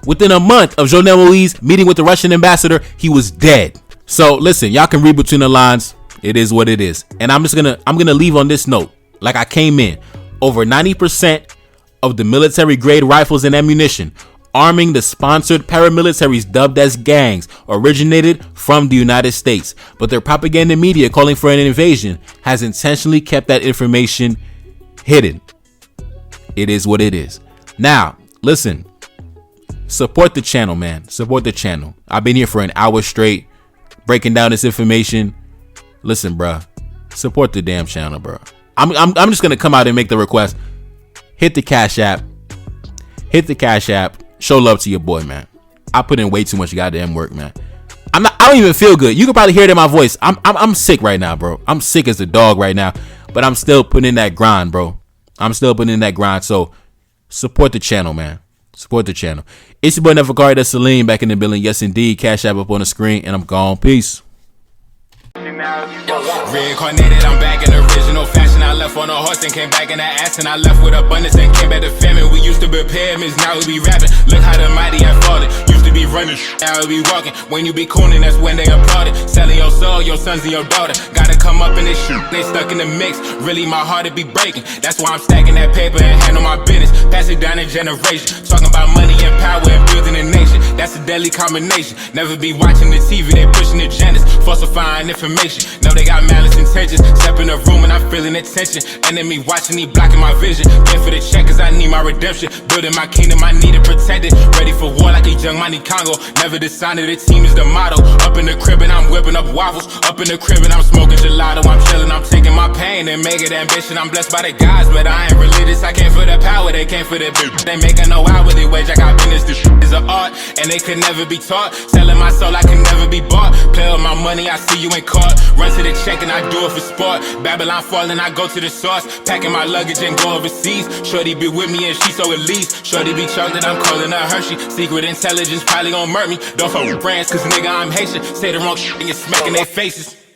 Within a month of Jovenel Moise meeting with the Russian ambassador, he was dead. So listen, y'all can read between the lines. It is what it is. And I'm gonna leave on this note, like I came in. Over 90% of the military grade rifles and ammunition arming the sponsored paramilitaries dubbed as gangs originated from the United States, but their propaganda media calling for an invasion has intentionally kept that information hidden. It is what it is. Now, listen, support the channel, man. Support the channel. I've been here for an hour straight breaking down this information. Listen, bruh, support the damn channel, bro. I'm just gonna come out and make the request. Hit the Cash App. Hit the Cash App. Show love to your boy, man. I put in way too much goddamn work, man. I don't even feel good. You can probably hear it in my voice. I'm sick right now, bro. I'm sick as a dog right now, but I'm still putting in that grind, bro. I'm still putting in that grind. So support the channel, man. Support the channel. It's your boy Neferkari Dessalines back in the building. Yes, indeed. Cash App up on the screen, and I'm gone. Peace. Reincarnated, I'm back in original fashion. I love left on a horse and came back in the ass, and I left with abundance and came back to famine. We used to be pyramids, now we be rapping. Look how the mighty have fallen. Used to be running, now we be walking. When you be cooning, that's when they applauded. Selling your soul, your sons and your daughter. Gotta come up in this shit, they stuck in the mix. Really, my heart it be breaking. That's why I'm stacking that paper and handle my business. Pass it down in generation. Talking about money and power and building a nation. That's a deadly combination. Never be watching the TV, they pushing agendas, falsifying information. Know they got malice intentions. Step in the room and I'm feeling the tension. Enemy watching, he blocking my vision. Pay for the check cause I need my redemption. Building my kingdom, I need it protected. Ready for war like a young Money Congo. Never decided the team is the motto. Up in the crib and I'm whipping up waffles. Up in the crib and I'm smoking gelato. I'm chilling, I'm taking my pain and make it ambition. I'm blessed by the gods, but I ain't religious. I came for the power, they came for the bitch. They making no hourly wage, I got business. This is an art and they could never be taught. Selling my soul, I can never be bought. Play with my money, I see you ain't caught. Run to the check and I do it for sport. Babylon falling, I go to the source. Packing my luggage and go overseas. Shorty be with me and she so elite. Shorty be chocolate, I'm calling her Hershey. Secret intelligence probably gon' murk me. Don't fuck with brands cause nigga I'm Haitian. Say the wrong shit and you're smacking their faces.